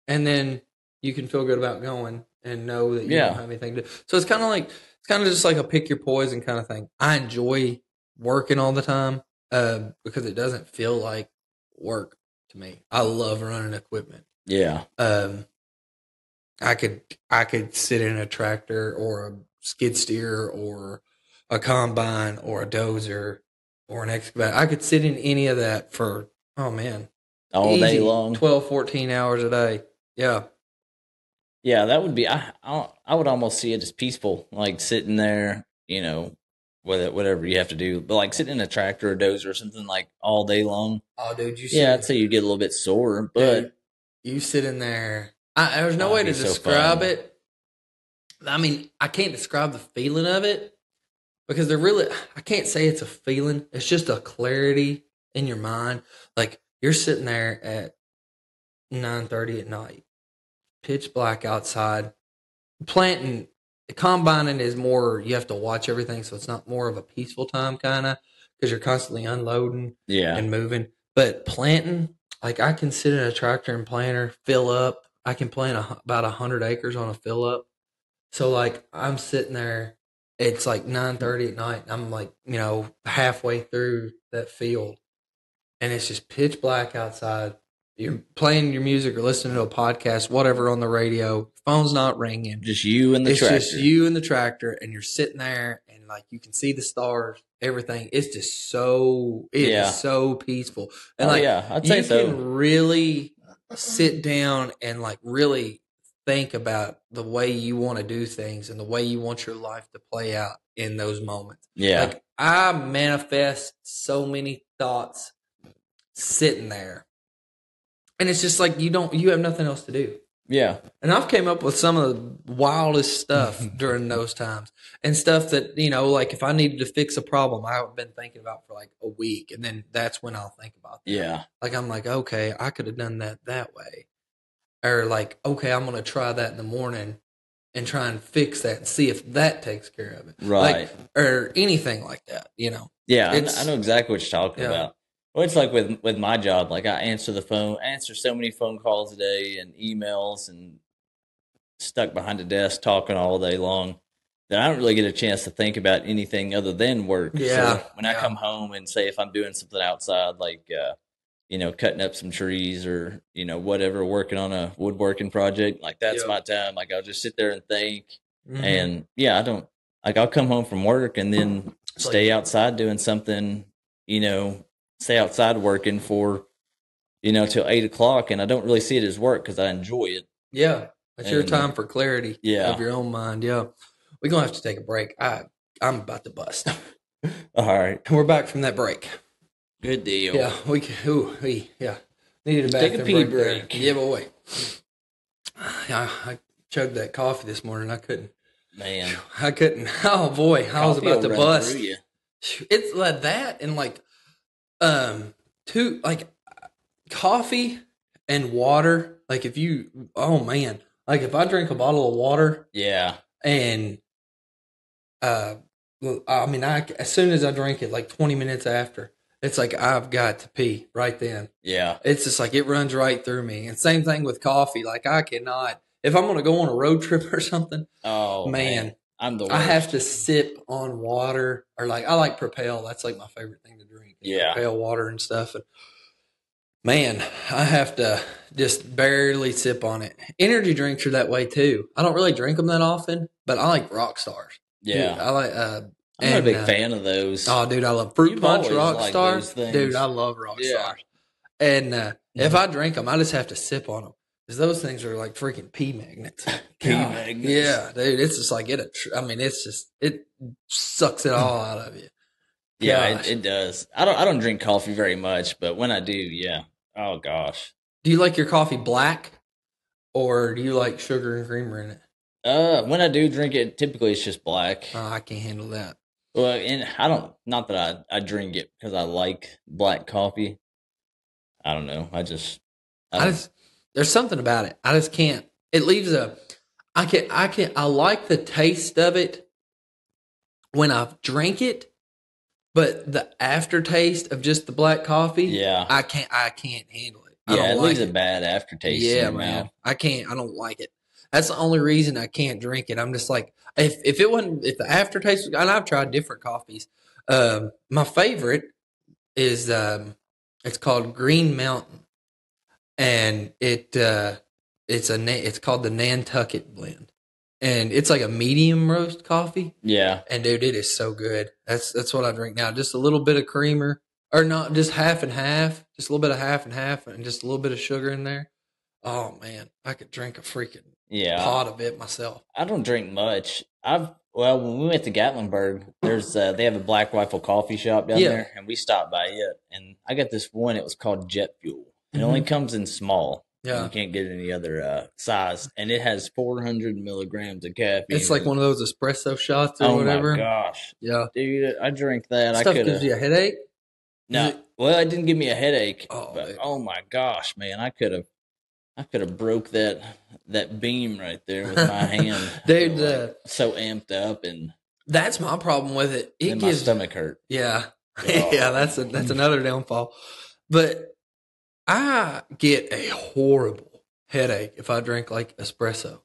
and then you can feel good about going and know that you don't have anything to do. So it's kind of just like a pick your poison kind of thing. I enjoy working all the time because it doesn't feel like work to me. I love running equipment. Yeah. I could sit in a tractor or a skid steer or a combine or a dozer or an excavator. I could sit in any of that for, all day long, 12, 14 hours a day. Yeah. Yeah, that would be, I would almost see it as peaceful, like sitting there, whatever you have to do, but like sitting in a tractor or dozer or something like all day long. Oh, dude, I'd say you get a little bit sore, but dude, you sit in there. There's no way to describe it. I mean, I can't describe the feeling of it because I can't say it's a feeling. It's just a clarity in your mind. Like you're sitting there at 9:30 at night, pitch black outside, planting. Combining is more, you have to watch everything, so it's not more of a peaceful time kind of because you're constantly unloading and moving. But planting, like I can sit in a tractor and planter, fill up. I can plant about 100 acres on a fill up. So like I'm sitting there, it's like 9:30 at night. I'm like, halfway through that field and it's just pitch black outside. You're playing your music or listening to a podcast, whatever on the radio. Phone's not ringing. Just you and the tractor. It's just you and the tractor, and you're sitting there, and like you can see the stars, everything. It's just so so peaceful. And I'd say so. You can really sit down and like really think about the way you want to do things and the way you want your life to play out in those moments. Yeah, like I manifest so many thoughts sitting there. And it's just like you have nothing else to do. Yeah. And I've came up with some of the wildest stuff during those times and stuff that, like if I needed to fix a problem, I've been thinking about for like a week. And then that's when I'll think about that. Yeah. Like, I'm like, okay, I could have done that way. Or like, okay, I'm going to try that in the morning and try and fix that and see if that takes care of it. Right. Or anything like that, Yeah. I know exactly what you're talking about. Well, it's like with my job, like I answer so many phone calls a day and emails and stuck behind a desk talking all day long that I don't really get a chance to think about anything other than work. Yeah. So when I come home and say if I'm doing something outside, like, cutting up some trees or, whatever, working on a woodworking project, like that's my time. Like I'll just sit there and think. Mm-hmm. And I'll come home from work and then stay outside doing something, stay outside working for, till 8 o'clock, and I don't really see it as work because I enjoy it. Yeah, it's your time for clarity of your own mind. Yeah, we're gonna have to take a break. I'm about to bust. All right, we're back from that break. Good deal. Yeah, we needed a bathroom take a pee break. Yeah, but wait. I chugged that coffee this morning. I couldn't. Man, I couldn't. Oh boy, I was about to bust. It's like that and like. Coffee and water. Like if I drink a bottle of water, and as soon as I drink it, like 20 minutes after, it's like I've got to pee right then. Yeah, it's just like it runs right through me. And same thing with coffee. Like I cannot, if I'm going to go on a road trip or something. Oh man. I'm the worst. I have to sip on water, or like I like Propel. That's like my favorite thing to drink. Propel water and stuff. And man, I have to just barely sip on it. Energy drinks are that way too. I don't really drink them that often, but I like Rock Stars. Yeah, dude, I like. I'm a big fan of those. Oh, dude, I love Fruit Punch Rock Stars. Dude, I love Rock Stars. And if I drink them, I just have to sip on them. Because those things are like freaking pee magnets. Magnets. Yeah, dude. It's just like it sucks it all out of you. Yeah, it does. I don't drink coffee very much, but when I do, yeah. Oh gosh. Do you like your coffee black, or do you like sugar and creamer in it? When I do drink it, typically it's just black. I can't handle that. Well, and not that I drink it because I like black coffee. I don't know. There's something about it. I just can't. It leaves I like the taste of it, when I've drank it, but the aftertaste of just the black coffee, Yeah. I can't handle it. I Yeah, don't it like leaves a it. bad aftertaste in Yeah, your man. mouth. I don't like it. That's the only reason I can't drink it. I'm just like, if the aftertaste, and I've tried different coffees. My favorite is, it's called Green Mountain, and it's called the Nantucket blend, and it's like a medium roast coffee. Yeah. And dude, it is so good. That's what I drink now. Just a little bit of creamer, or not, just half and half, just a little bit of half and half, and just a little bit of sugar in there. Oh man, I could drink a freaking pot of it myself. I don't drink much. When we went to Gatlinburg, there's they have a Black Rifle coffee shop down there, and we stopped by it. And I got this one. It was called Jet Fuel. It only comes in small. Yeah, you can't get any other size, and it has 400 milligrams of caffeine. It's like one of those espresso shots or whatever. Oh my gosh, yeah, dude, I drink that. Stuff gives you a headache. No, well, it didn't give me a headache. Oh, but oh my gosh, man, I could have broke that beam right there with my hand. Dude, so amped up, and that's my problem with it. It gives my stomach hurt. Yeah, yeah, that's another downfall. But I get a horrible headache if I drink like espresso.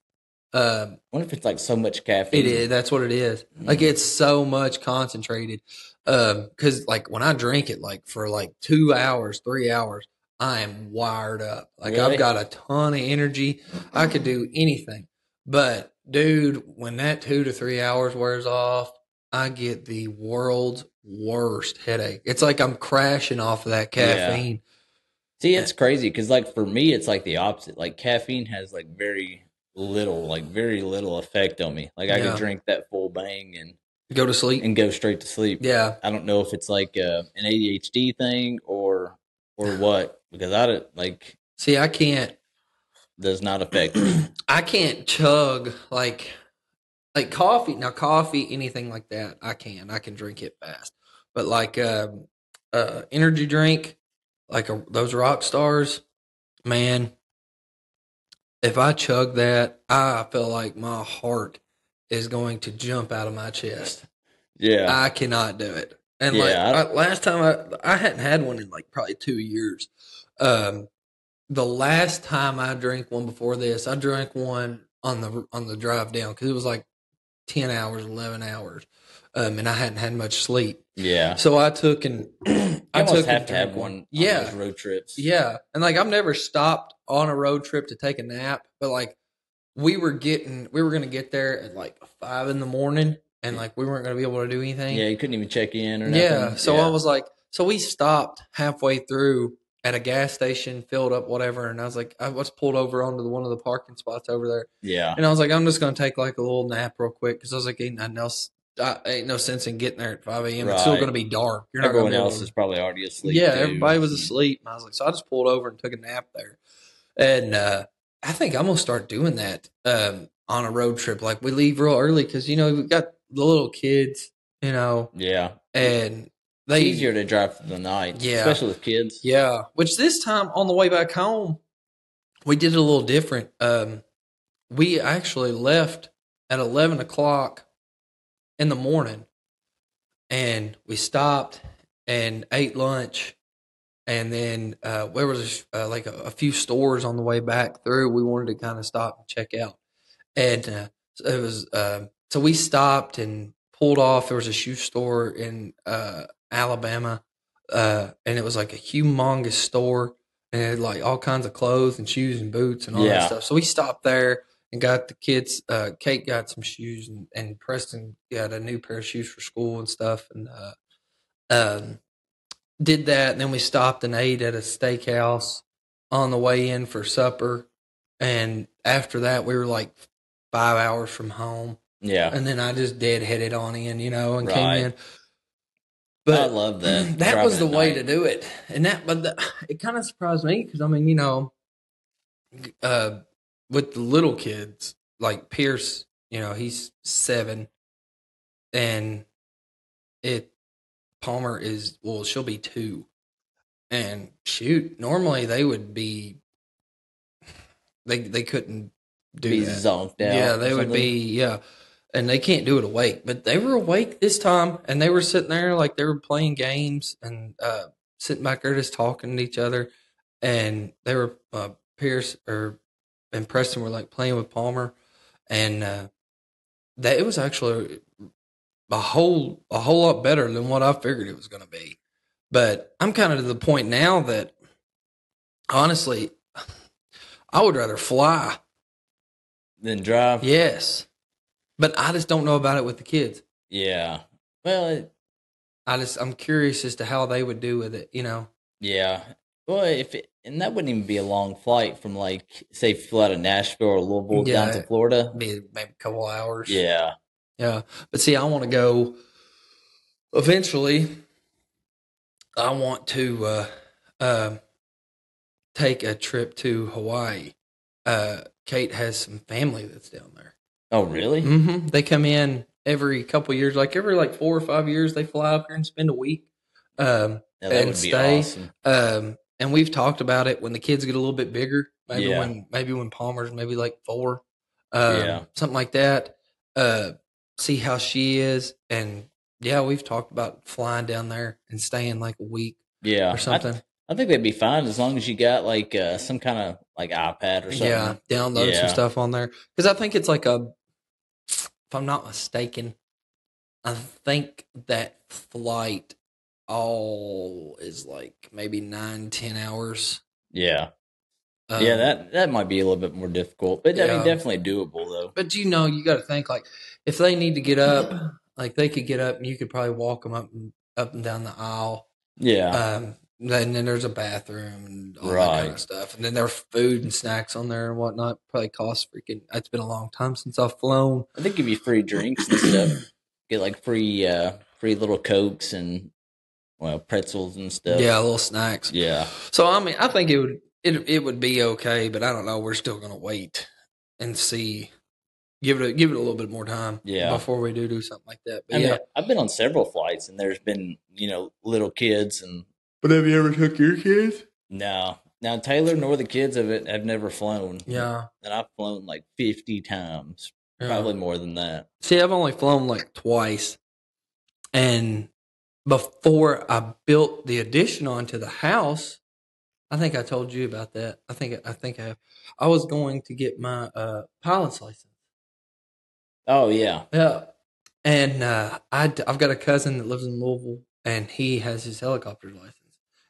I wonder if it's like so much caffeine. It is. That's what it is. Like it's so much concentrated. Because like when I drink it, like for like 2 hours, 3 hours, I am wired up. Like Really? I've got a ton of energy. I could do anything. But dude, when that 2 to 3 hours wears off, I get the world's worst headache. It's like I'm crashing off of that caffeine. Yeah. See, it's crazy because like for me, it's like the opposite. Like caffeine has like very little effect on me. Like I could drink that full bang and go to sleep and go straight to sleep. Yeah. I don't know if it's like an ADHD thing or what, because I don't like. See, I can't. Does not affect me. I can't chug like coffee. Now, coffee, anything like that, I can drink it fast. But like energy drink, like those rock stars, man. If I chug that, I feel like my heart is going to jump out of my chest. Yeah, I cannot do it. And last time I hadn't had one in like probably 2 years. The last time I drank one before this, I drank one on the drive down because it was like 10 hours, 11 hours. And I hadn't had much sleep. Yeah. So I took and I took have to have one. Yeah. On those road trips. Yeah. And like I've never stopped on a road trip to take a nap, but like we were going to get there at like 5 a.m. and like we weren't going to be able to do anything. Yeah. You couldn't even check in or nothing. Yeah. So I was like, so we stopped halfway through at a gas station, filled up whatever. And I was like, I was pulled over onto one of the parking spots over there. Yeah. And I was like, I'm just going to take like a little nap real quick. Cause I was like, ain't no sense in getting there at 5 a.m. Right. It's still going to be dark. You're not Everyone else is probably already asleep. Yeah. Everybody was asleep. And I was like, so I just pulled over and took a nap there. And, I think I'm going to start doing that, on a road trip. Like we leave real early. Cause you know, we've got the little kids, you know. Yeah. And it's easier to drive through the night, especially with kids. Yeah, which this time on the way back home, we did it a little different. We actually left at 11 o'clock in the morning, and we stopped and ate lunch, and then there was like a few stores on the way back through. We wanted to kind of stop and check out, and it was so we stopped and pulled off. There was a shoe store in Alabama, and it was like a humongous store, and it had like all kinds of clothes and shoes and boots and all that stuff. So we stopped there and got the kids. Kate got some shoes, and Preston got a new pair of shoes for school and stuff, and did that. And then we stopped and ate at a steakhouse on the way in for supper, and after that we were like 5 hours from home. Yeah, and then I just deadheaded on in, you know, and came in. But I love that. That was the way to do it. And it kind of surprised me because, I mean, you know, with the little kids, like Pierce, you know, he's 7, and Palmer she'll be 2. And shoot, normally they would be, they couldn't do that. Zonked out. Yeah, they would be, yeah. and they can't do it awake. But they were awake this time, and they were sitting there like they were playing games and sitting back there just talking to each other. And they were Pierce and Preston were like playing with Palmer, and that it was actually a whole lot better than what I figured it was going to be. But I'm kind of to the point now that honestly, I would rather fly than drive. Yes, but I just don't know about it with the kids. Yeah. Well, I'm curious as to how they would do with it. Yeah. Well, and that wouldn't even be a long flight from like say flew out of Nashville or Louisville down to Florida. Maybe a couple hours. Yeah. Yeah. But see, I want to go eventually. I want to take a trip to Hawaii. Kate has some family that's down there. Oh, really? Mm-hmm. They come in every couple of years, like every 4 or 5 years. They fly up here and spend a week. That would be awesome. And we've talked about it when the kids get a little bit bigger. Maybe when Palmer's maybe like 4, something like that. See how she is, and we've talked about flying down there and staying like a week, or something. I think that'd be fine as long as you got like some kind of like iPad or something. Yeah, download some stuff on there because I think it's like if I'm not mistaken, I think that flight all is like maybe 9-10 hours. Yeah. That might be a little bit more difficult, but I mean, definitely doable though. But you got to think like if they need to get up, like they could get up and you could probably walk them up and down the aisle. Yeah. And then there's a bathroom and all that kind of stuff, and then there's food and snacks on there and whatnot. Probably costs freaking. It's been a long time since I've flown. They give you free drinks and stuff. Get like free little Cokes and pretzels and stuff. Yeah, little snacks. Yeah. So I mean, I think it would be okay, but I don't know. We're still gonna wait and see. Give it a little bit more time. Before we do something like that. But I've been on several flights and there's been little kids and. But have you ever took your kids? No. Now Taylor nor the kids have never flown. Yeah. And I've flown like 50 times. Yeah. Probably more than that. See, I've only flown like twice. And before I built the addition onto the house, I think I told you about that. I think I have. I was going to get my pilot's license. Oh yeah. Yeah. And I've got a cousin that lives in Louisville and he has his helicopter license.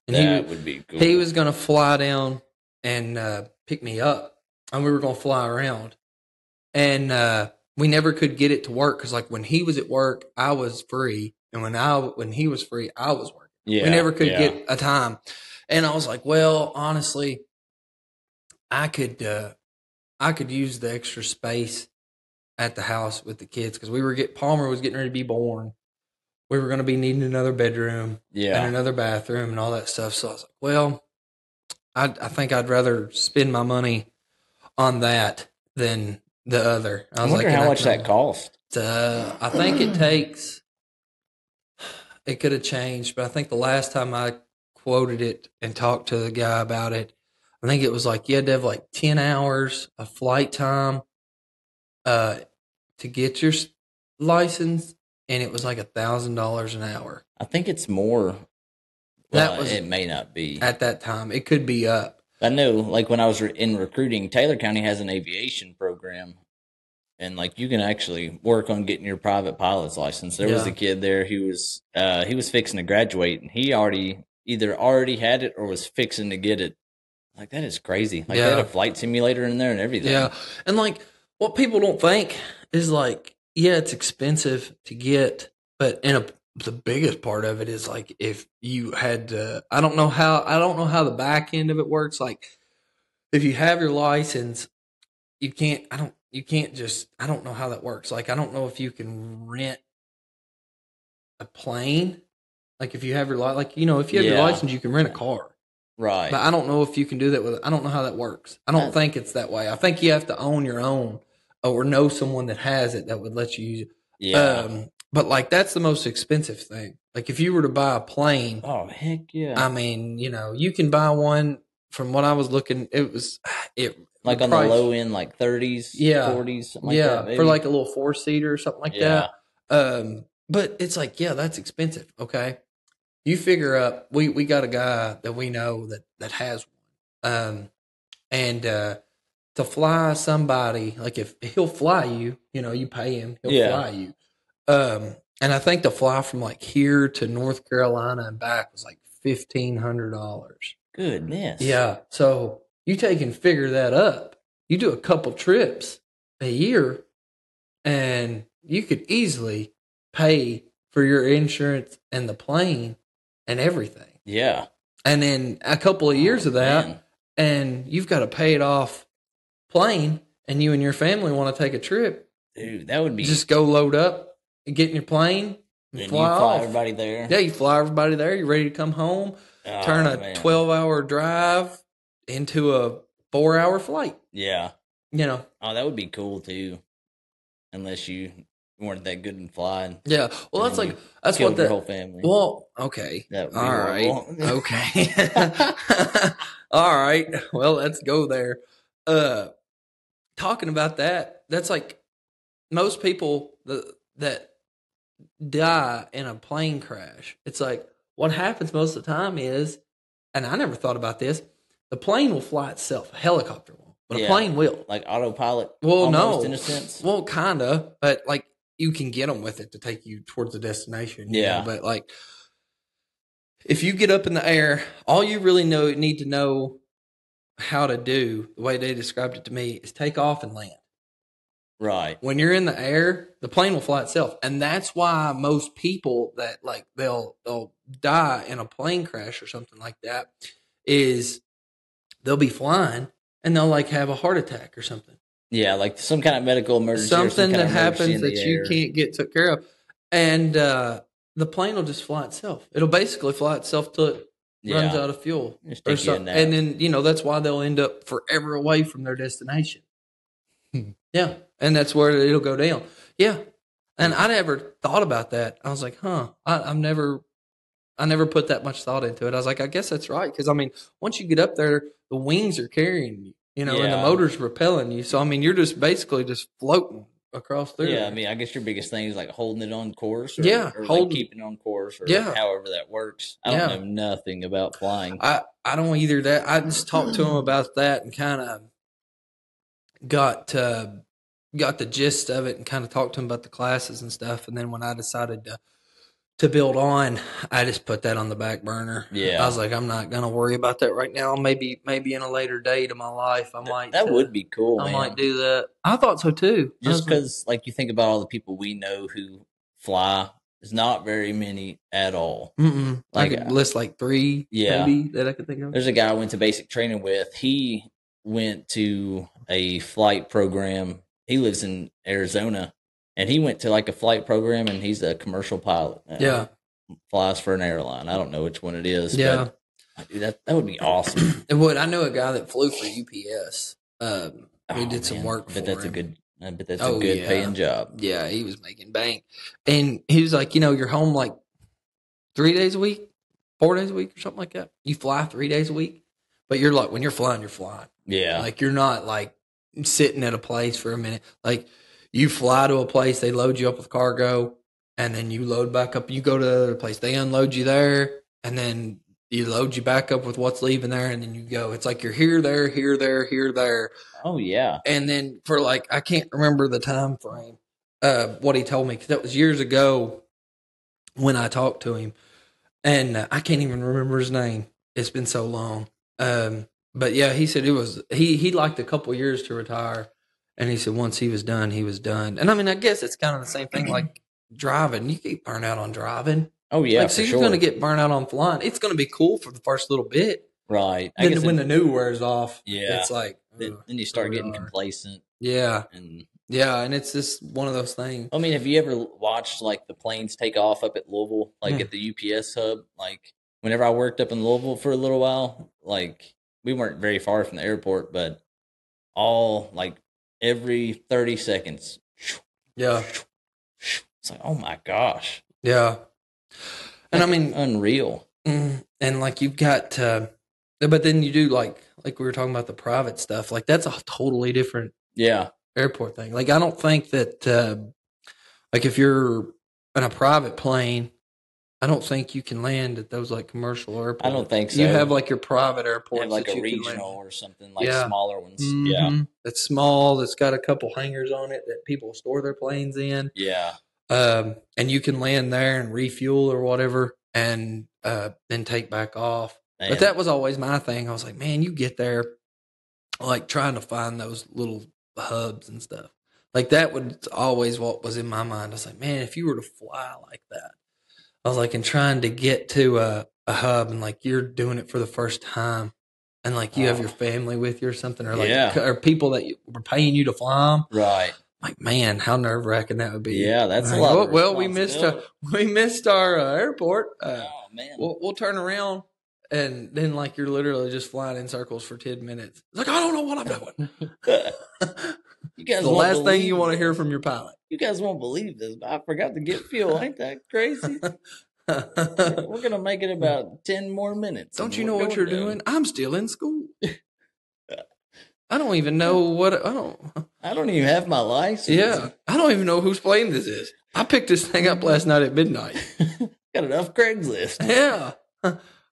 And that would be cool. He was going to fly down and pick me up, and we were going to fly around. And we never could get it to work because, like, when he was at work, I was free, and when he was free, I was working. Yeah, we never could get a time. And I was like, well, honestly, I could use the extra space at the house with the kids because Palmer was getting ready to be born. We were going to be needing another bedroom and another bathroom and all that stuff. So I was like, well, I think I'd rather spend my money on that than the other. I wonder how much that cost. I think it could have changed, but I think the last time I quoted it and talked to the guy about it, I think it was like you had to have like 10 hours of flight time to get your license. And it was like $1,000 an hour. I think it's more. It may not be at that time. It could be up. I know, like when I was in recruiting, Taylor County has an aviation program, and like you can actually work on getting your private pilot's license. There was a kid there who was fixing to graduate, and he either already had it or was fixing to get it. Like that is crazy. Like they had a flight simulator in there and everything. Yeah, and like what people don't think is like. Yeah, it's expensive to get, but the biggest part of it is like if you had to, I don't know how the back end of it works. Like if you have your license, I don't know how that works. Like I don't know if you can rent a plane. Like if you have your if you have your license, you can rent a car. Right. But I don't know if you can do that I don't know how that works. I don't think it's that way. I think you have to own your own. Or know someone that has it that would let you use it. Yeah. But like that's the most expensive thing. Like if you were to buy a plane. Oh heck yeah. I mean, you can buy one from what I was looking, it was Like on price. the low end, like 30s, Yeah. 40s, something like Yeah, that. Maybe. for like a little 4-seater or something like Yeah. that. But it's like, yeah, that's expensive. Okay. You figure up, we got a guy that we know that has one. And to fly somebody, like if he'll fly you, you pay him, he'll Yeah. fly you. And I think to fly from like here to North Carolina and back was like $1,500. Goodness. Yeah. So you take and figure that up. You do a couple trips a year and you could easily pay for your insurance and the plane and everything. Yeah. And then a couple of years of that, man. and you've got to pay it off plane, and you and your family want to take a trip. Dude, that would be. Just go load up, get in your plane, and fly off. Everybody there. Yeah, you fly everybody there. You're ready to come home. Turn a 12-hour drive into a 4-hour flight. Yeah. Oh, that would be cool too. Unless you weren't that good in flying. Yeah. Well, that's what the whole family. Well, okay. All right. Okay. All right. Well, let's go there. Talking about that, that's like most people that die in a plane crash. It's like what happens most of the time is, and I never thought about this, the plane will fly itself, a helicopter won't, but a plane will. Like autopilot? Well, no. In a sense? Well, kind of, but like you can get them with it to take you towards the destination. Yeah. But like if you get up in the air, all you really need to know how to do, the way they described it to me, is take off and land. Right. When you're in the air, the plane will fly itself. And that's why most people that like they'll die in a plane crash or something like that is they'll be flying and they'll like have a heart attack or something. Yeah, like some kind of medical emergency. Something that happens that you can't get took care of. And the plane will just fly itself. It'll basically fly itself till it runs out of fuel. Or something. And then, that's why they'll end up forever away from their destination. Yeah. And that's where it'll go down. Yeah. And I never thought about that. I was like, I never put that much thought into it. I was like, I guess that's right. Because, once you get up there, the wings are carrying you, and the motor's repelling you. So, you're just basically just floating across through. Yeah, I guess your biggest thing is like holding it on course. Or like keeping it on course, or however that works. I don't know nothing about flying. I don't either. I just talked to him about that and kind of got the gist of it and kind of talked to him about the classes and stuff. And then when I decided to build on, I just put that on the back burner. Yeah. I was like, I'm not going to worry about that right now. Maybe in a later date of my life, I might. That would be cool, I might do that. I thought so too. Just because, like, you think about all the people we know who fly, there's not very many at all. Mm-mm. Like, I could list like 3 maybe that I could think of. There's a guy I went to basic training with. He went to a flight program. He lives in Arizona. And he went to like a flight program, and he's a commercial pilot. Flies for an airline. I don't know which one it is. Yeah. But dude, that would be awesome. It would. I know a guy that flew for UPS. We did some work for him. I bet that's a good paying job. Yeah, he was making bank. And he was like, you're home like 3 days a week, 4 days a week or something like that. You fly 3 days a week. But you're like, when you're flying, you're flying. Yeah. Like you're not like sitting at a place for a minute. Like, you fly to a place, they load you up with cargo, and then you load back up. You go to the other place, they unload you there, and then you load you back up with what's leaving there, and then you go. It's like you're here, there, here, there, here, there. Oh, yeah. And then for like, I can't remember the time frame, what he told me, because that was years ago when I talked to him, and I can't even remember his name. It's been so long. But yeah, he said he liked a couple years to retire. And he said once he was done, he was done. And I guess it's kind of the same thing like driving. You get burnt out on driving. Oh, yeah. So you're going to get burnt out on flying. It's going to be cool for the first little bit. Right. Then when the new wears off, yeah, it's like. Then you start getting complacent. Yeah. And it's just one of those things. Have you ever watched like the planes take off up at Louisville, like at the UPS hub? Like whenever I worked up in Louisville for a little while, like we weren't very far from the airport, but all like, every 30 seconds. Yeah. It's like, oh my gosh. Yeah. And unreal. And like you've got, but then you do like like we were talking about the private stuff, like that's a totally different Yeah. airport thing. Like I don't think that like if you're in a private plane, I don't think you can land at those like commercial airports. I don't think so. You have like your private They airports, have like that a you regional can land. or something, like smaller ones. Mm-hmm. Yeah. That's small. That's got a couple hangars on it that people store their planes in. Yeah. And you can land there and refuel or whatever, and then take back off. Man. But that was always my thing. I was like, man, you get there, like trying to find those little hubs and stuff. Like that was always what was in my mind. I was like, man, if you were to fly like that, I was like, and trying to get to a hub, and like you're doing it for the first time, and like you have your family with you or something, or like or people that were paying you to fly them, right? Like, man, how nerve wracking that would be. Yeah, that's a lot. Well, we missed our airport. Oh man, we'll turn around, and then like you're literally just flying in circles for 10 minutes. It's like, I don't know what I'm doing. You guys, the last thing you want to hear from your pilot. You guys won't believe this, but I forgot to get fuel. Ain't that crazy? We're gonna make it about 10 more minutes. Don't you know what you're doing? I'm still in school. I don't even know what I don't even have my license. Yeah, I don't even know whose plane this is. I picked this thing up last night at midnight. Got it off Craigslist. Yeah,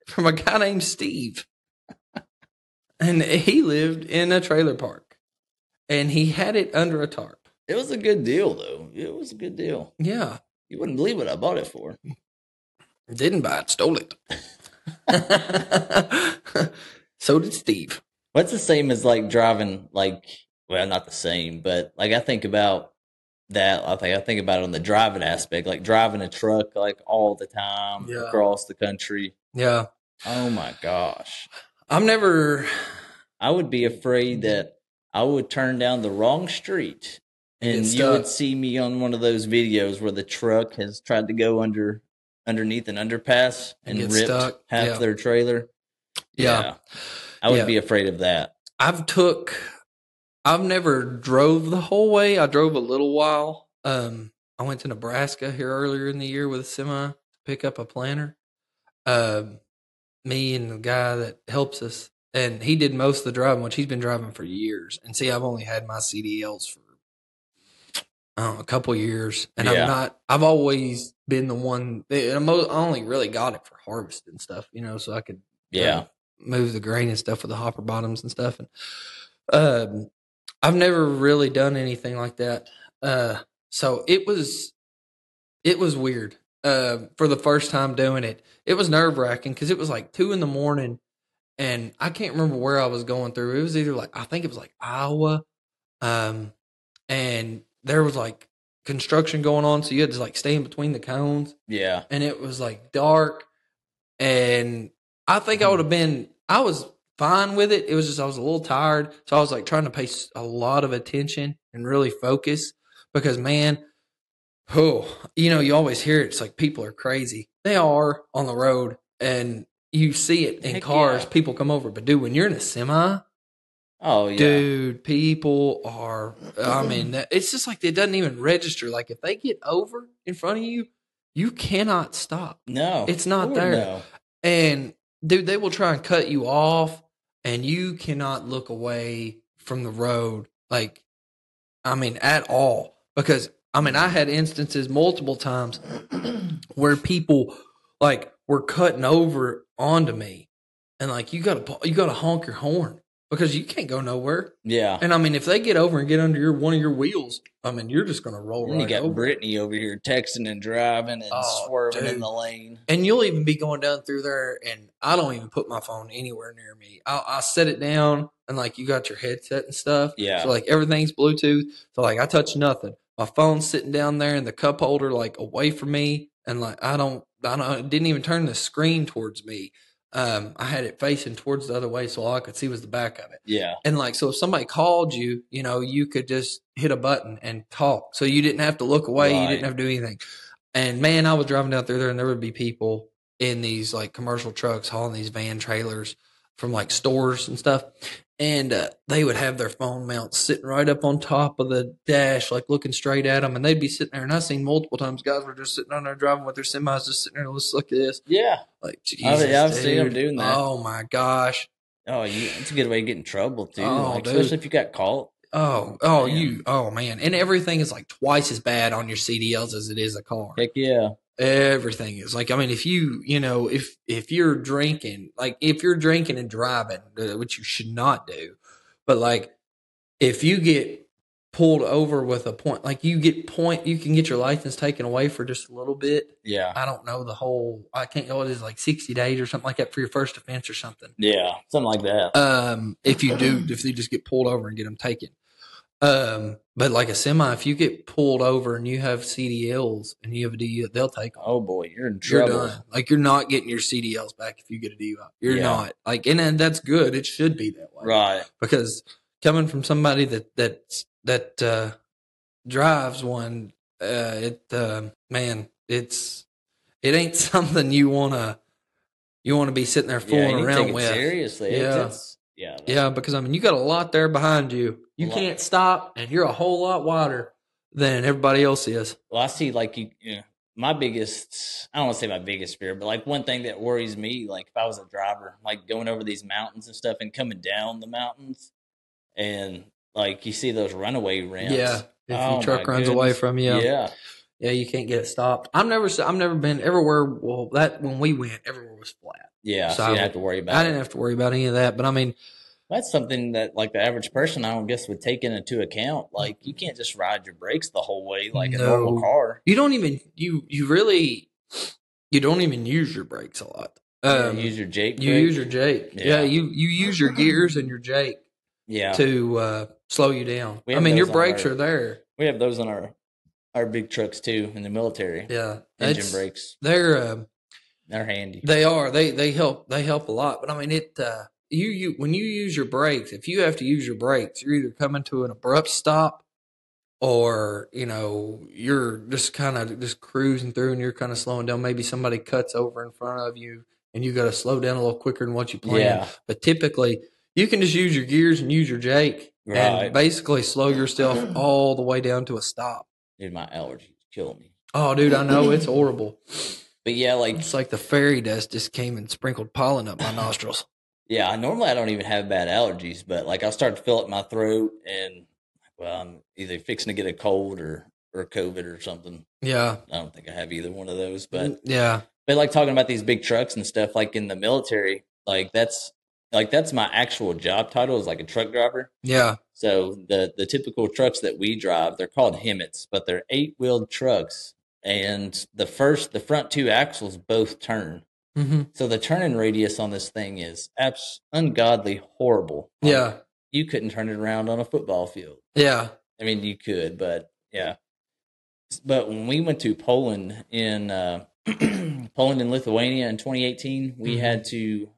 from a guy named Steve, and he lived in a trailer park, and he had it under a tarp. It was a good deal, though. It was a good deal. Yeah, you wouldn't believe what I bought it for. Didn't buy it, stole it. So did Steve. What's the same as like driving, like, well, not the same, but like I think about that. I think about it on the driving aspect, like driving a truck like all the time across the country. Yeah. Oh my gosh. I would be afraid that I would turn down the wrong street and you would see me on one of those videos where the truck has tried to go underneath an underpass and ripped half their trailer. Yeah. I would be afraid of that. I've never drove the whole way. I drove a little while. I went to Nebraska here earlier in the year with a semi to pick up a planter. Me and the guy that helps us, and he did most of the driving, which he's been driving for years. And see, I've only had my CDLs for a couple years, and I've always been the one. I only really got it for harvest and stuff, so I could move the grain and stuff with the hopper bottoms and stuff. And I've never really done anything like that. So it was weird. For the first time doing it, it was nerve wracking because it was like 2 a.m. and I can't remember where I was going through. It was either I think it was like Iowa. And there was like construction going on. So you had to like stay in between the cones. Yeah. And it was like dark, and I think I was fine with it. It was just, I was a little tired. So I was like trying to pay a lot of attention and really focus because, man, you always hear it. It's like people are crazy. They are on the road, and you see it in cars. Yeah. People come over. But, dude, when you're in a semi, dude, people are, it's just like it doesn't even register. Like if they get over in front of you, you cannot stop. No. It's not there. No. And dude, they will try and cut you off, and you cannot look away from the road, at all. Because, I had instances multiple times where people, were cutting over onto me, and, you gotta honk your horn because you can't go nowhere. Yeah. And, if they get over and get under one of your wheels, you're just going to roll right over. You got Brittany over here texting and driving and swerving in the lane. And you'll even be going down through there, and I don't even put my phone anywhere near me. I'll set it down, and, you got your headset and stuff. Yeah. So, everything's Bluetooth. So, I touch nothing. My phone's sitting down there in the cup holder, away from me. And, I didn't even turn the screen towards me. I had it facing towards the other way, so all I could see was the back of it. Yeah. And so if somebody called you, you could just hit a button and talk. So you didn't have to look away. Right. You didn't have to do anything. And man, I was driving down through there, and there would be people in these commercial trucks hauling these van trailers from stores and stuff. And they would have their phone mounts sitting right up on top of the dash, looking straight at them. And they'd be sitting there. And I've seen multiple times guys were just sitting on there driving with their semis, just sitting there, let's look at this. Yeah. Jesus, I've seen them doing that. Oh, my gosh. Oh, it's a good way to get in trouble too. Oh, Like, dude. especially if you got caught. Man. Oh man, and everything is like twice as bad on your CDLs as it is a car. Heck yeah. Everything is like, I mean, if if you're drinking, like if you're drinking and driving, which you should not do, but like if you get pulled over with a point, like you can get your license taken away for just a little bit. Yeah. I don't know I can't know what it is, like 60 days or something like that for your first offense or something. Yeah, something like that. If you just get pulled over and get them taken. But like a semi, if you get pulled over and you have CDLs and you have a DUI, they'll take them. Oh boy, you're in trouble. You're done. Like you're not getting your CDLs back if you get a DUI. You're not. Like, and that's good. It should be that way, right? Because coming from somebody that drives one, man, it ain't something you want to be sitting there fooling around with. Seriously, yeah, because I mean, you got a lot there behind you. You can't stop, and you're a whole lot wider than everybody else is. Well, I see, like my biggest, I don't want to say my biggest fear, but like one thing that worries me, like if I was a driver, like going over these mountains and stuff and coming down the mountains, and like you see those runaway ramps. Yeah, if your truck runs away from you. Yeah, you can't get it stopped. I've never been everywhere. Well, when we went, everywhere was flat. Yeah, so you didn't have to worry about it. I didn't have to worry about any of that. But I mean, that's something that like the average person, I don't guess, would take into account. Like you can't just ride your brakes the whole way like a normal car. You don't even you don't even use your brakes a lot. Use your Jake. You use your Jake. Yeah, you use your gears and your Jake. Yeah. To slow you down. I mean, your brakes are there. We have those on our big trucks too in the military. Yeah, engine brakes. They're handy. They are. They help. They help a lot. But I mean, when you use your brakes, if you have to use your brakes, you're either coming to an abrupt stop, or you're just kind of just cruising through and you're kind of slowing down. Maybe somebody cuts over in front of you and you got to slow down a little quicker than what you planned. Yeah. But typically, you can just use your gears and use your Jake and basically slow yourself all the way down to a stop. Dude, my allergies kill me. Oh, dude, I know it's horrible. But yeah, like it's like the fairy dust just came and sprinkled pollen up my nostrils. Yeah, normally I don't even have bad allergies, but like I'll start to feel it in my throat, and well, I'm either fixing to get a cold or COVID or something. Yeah, I don't think I have either one of those, but yeah. But like talking about these big trucks and stuff, like in the military, that's my actual job title is like a truck driver. Yeah. So the typical trucks that we drive, they're called Hemmets, but they're 8-wheeled trucks. And the front two axles both turn. Mm-hmm. So the turning radius on this thing is ungodly horrible. Yeah. You couldn't turn it around on a football field. Yeah. I mean, you could, but yeah. But when we went to Poland in Poland and Lithuania in 2018, we had to,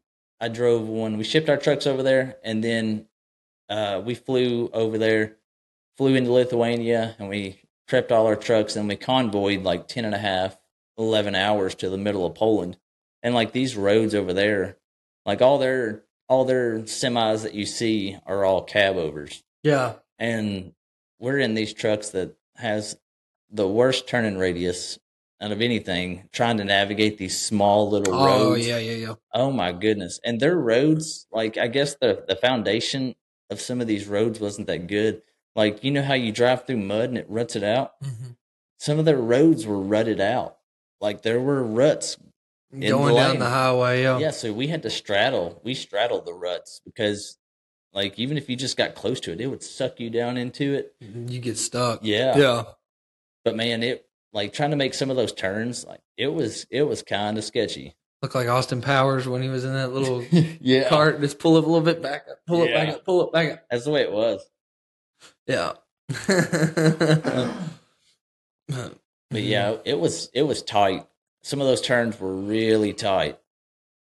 I drove we shipped our trucks over there, and then we flew over there, flew into Lithuania, and we prepped all our trucks, and we convoyed like 10 and a half, 11 hours to the middle of Poland. And like these roads over there, like all their semis that you see are all cab overs. Yeah. And we're in these trucks that has the worst turning radius out of anything, trying to navigate these small little roads. Oh, yeah. Oh my goodness. And their roads, like I guess the foundation of some of these roads wasn't that good. Like, you know how you drive through mud and it ruts it out? Mm-hmm. Some of their roads were rutted out. Like there were ruts going down the highway. Yeah, so we had to straddled the ruts because like even if you just got close to it, it would suck you down into it. You get stuck. Yeah. But man, it like trying to make some of those turns, like it was kind of sketchy. Looked like Austin Powers when he was in that little yeah. cart. Just pull it a little bit back up, pull it back up, pull it back up. That's the way it was. Yeah. But yeah, it was tight. Some of those turns were really tight.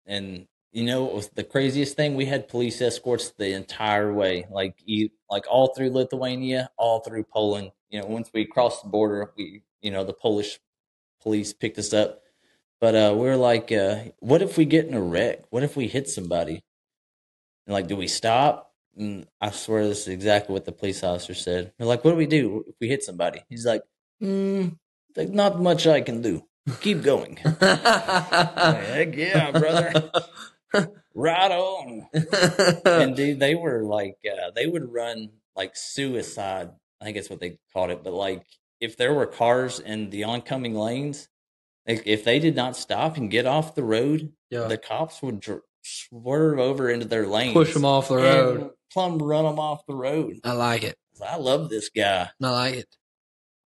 And you know what was the craziest thing? We had police escorts the entire way, like all through Lithuania, all through Poland. You know, once we crossed the border, the Polish police picked us up. But we were like, what if we get in a wreck? What if we hit somebody? And like, do we stop? And I swear this is exactly what the police officer said. We're like, what do we do if we hit somebody? He's like, like not much I can do. Keep going. Heck yeah, brother. Right on. And dude, they were like, they would run like suicide. I think that's what they called it. But like, if there were cars in the oncoming lanes, like if they did not stop and get off the road, Yeah. the cops would swerve over into their lanes, Push them off the road, and plumb run them off the road. I like it. I love this guy. I like it.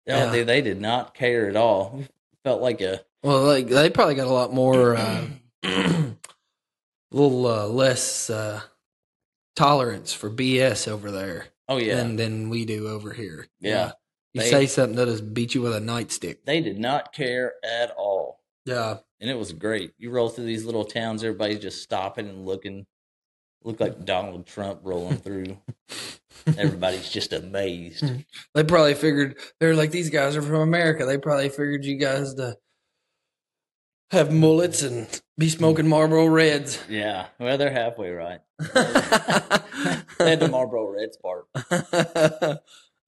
Oh, they did not care at all. It felt like a like they probably got a lot more, little less tolerance for BS over there. Oh yeah, than we do over here. Yeah. You say something, they'll just beat you with a nightstick. They did not care at all. Yeah. And it was great. You roll through these little towns, everybody's just stopping and looking. Look like Donald Trump rolling through. Everybody's just amazed. They probably figured, they're like, these guys are from America. They probably figured you guys to have mullets and be smoking Marlboro Reds. Yeah. Well, they're halfway right. They had the Marlboro Reds part.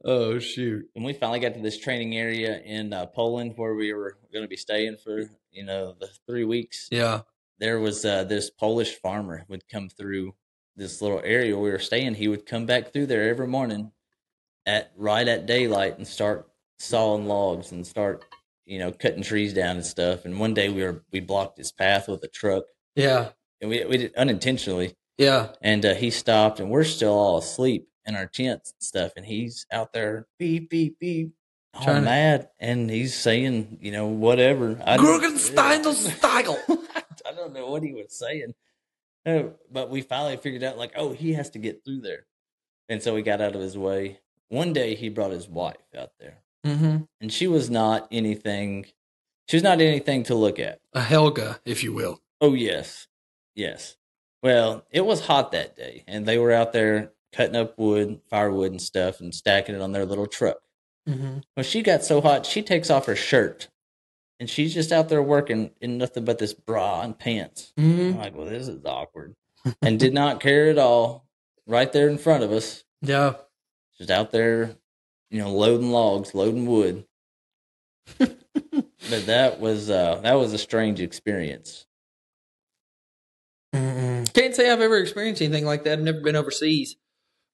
Oh, shoot. And we finally got to this training area in Poland where we were going to be staying for, the 3 weeks. Yeah. There was this Polish farmer would come through this little area we were staying. He would come back through there every morning right at daylight and start sawing logs and start, cutting trees down and stuff. And one day we blocked his path with a truck. Yeah. And we did unintentionally. Yeah. And he stopped, and we're still all asleep in our tents and stuff. And he's out there, beep, beep, beep, all mad. And he's saying, whatever. Gurgensteindl-Steigl. I don't know what he was saying. But we finally figured out, he has to get through there. And so we got out of his way. One day he brought his wife out there. Mm-hmm. And she was not anything to look at. A Helga, if you will. Oh, yes. Yes. Well, it was hot that day. And they were out there cutting up firewood and stuff, and stacking it on their little truck. Mm-hmm. Well, she got so hot, she takes off her shirt. And she's just out there working in nothing but this bra and pants. Mm-hmm. I'm like, well, this is awkward. And did not care at all. Right there in front of us. Yeah. Just out there, loading logs, loading wood. But that was a strange experience. Mm-mm. Can't say I've ever experienced anything like that. I've never been overseas.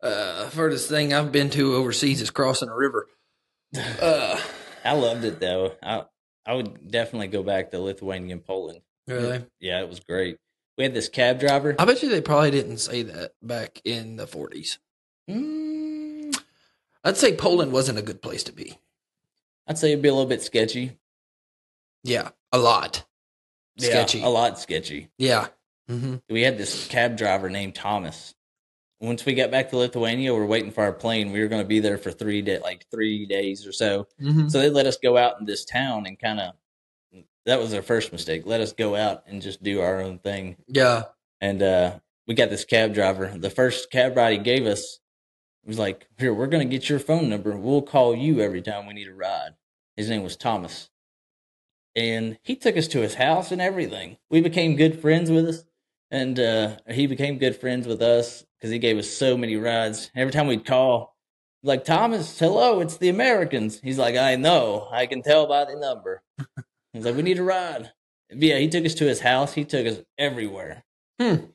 Furthest thing I've been to overseas is crossing a river. I loved it though. I would definitely go back to Lithuania and Poland. Really? Yeah, it was great. We had this cab driver. I bet you they probably didn't say that back in the 40s. I'd say Poland wasn't a good place to be. I'd say it'd be a little bit sketchy. Yeah, a lot. Sketchy. Yeah, a lot sketchy. Yeah. Mm-hmm. We had this cab driver named Thomas. Once we got back to Lithuania, we were waiting for our plane. We were going to be there for 3 days or so. Mm-hmm. So they let us go out in this town and that was our first mistake. Let us go out and just do our own thing. Yeah. And we got this cab driver. The first cab ride he gave us was like, here, we're going to get your phone number. We'll call you every time we need a ride. His name was Thomas. And he took us to his house and everything. We became good friends with us. And he became good friends with us because he gave us so many rides. Every time we'd call, like, Thomas, hello, it's the Americans. He's like, I know. I can tell by the number. He's like, we need a ride. But yeah, he took us to his house. He took us everywhere.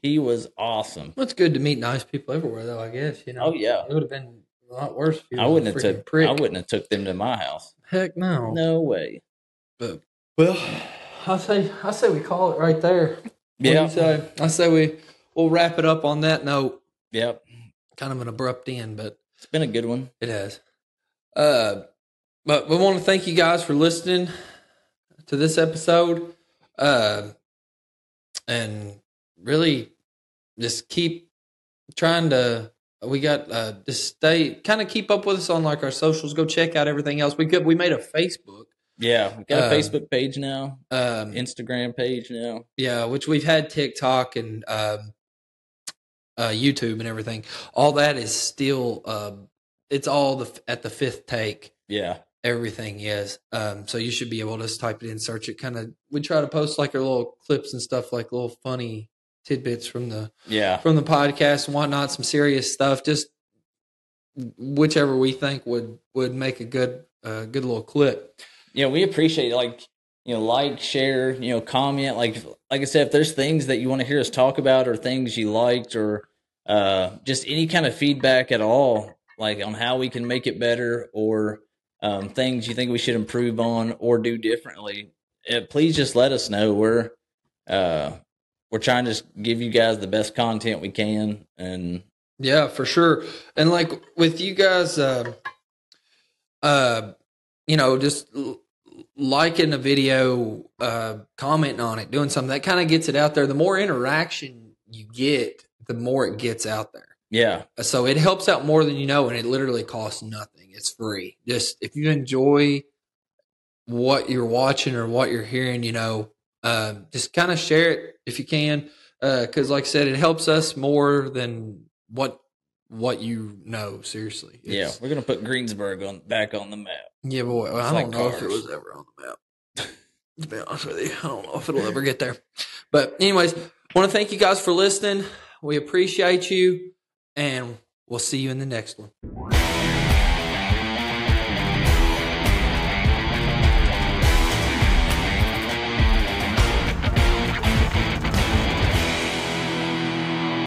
He was awesome. Well, it's good to meet nice people everywhere, though, I guess. Oh, yeah. It would have been a lot worse if you I wouldn't have took them to my house. Heck no. No way. But, well, I say we call it right there. Yeah. I say we'll wrap it up on that note. Yep. Kind of an abrupt end, but it's been a good one. It has. But we want to thank you guys for listening to this episode. And really just keep trying to, we got just keep up with us on like our socials. Go check out everything else. We made a Facebook. Yeah, we got a Facebook page now, Instagram page now. Yeah, which we've had TikTok and YouTube and everything. All that is still, it's all at the fifth take. Yeah. Everything is. So you should be able to just type it in, search it. We try to post like our little clips and stuff, like little funny tidbits from the podcast and whatnot, some serious stuff, just whichever we think would make a good little clip. Yeah, we appreciate it. Like, like, share, comment. Like I said, if there's things that you want to hear us talk about, or things you liked, or just any kind of feedback at all, like on how we can make it better, or things you think we should improve on or do differently, please just let us know. We're trying to just give you guys the best content we can. And yeah, for sure. And like with you guys, just liking a video, commenting on it, doing something that kind of gets it out there. The more interaction you get, the more it gets out there. Yeah. So it helps out more than you know, and it literally costs nothing. It's free. Just if you enjoy what you're watching or what you're hearing, just kind of share it if you can. Because like I said, it helps us more than what you know. Seriously. Yeah, we're gonna put Greensburg back on the map. Yeah, boy. Well, I don't know if it was ever on the map. To be honest with you, I don't know if it'll ever get there. But anyways, I want to thank you guys for listening. We appreciate you, and we'll see you in the next one.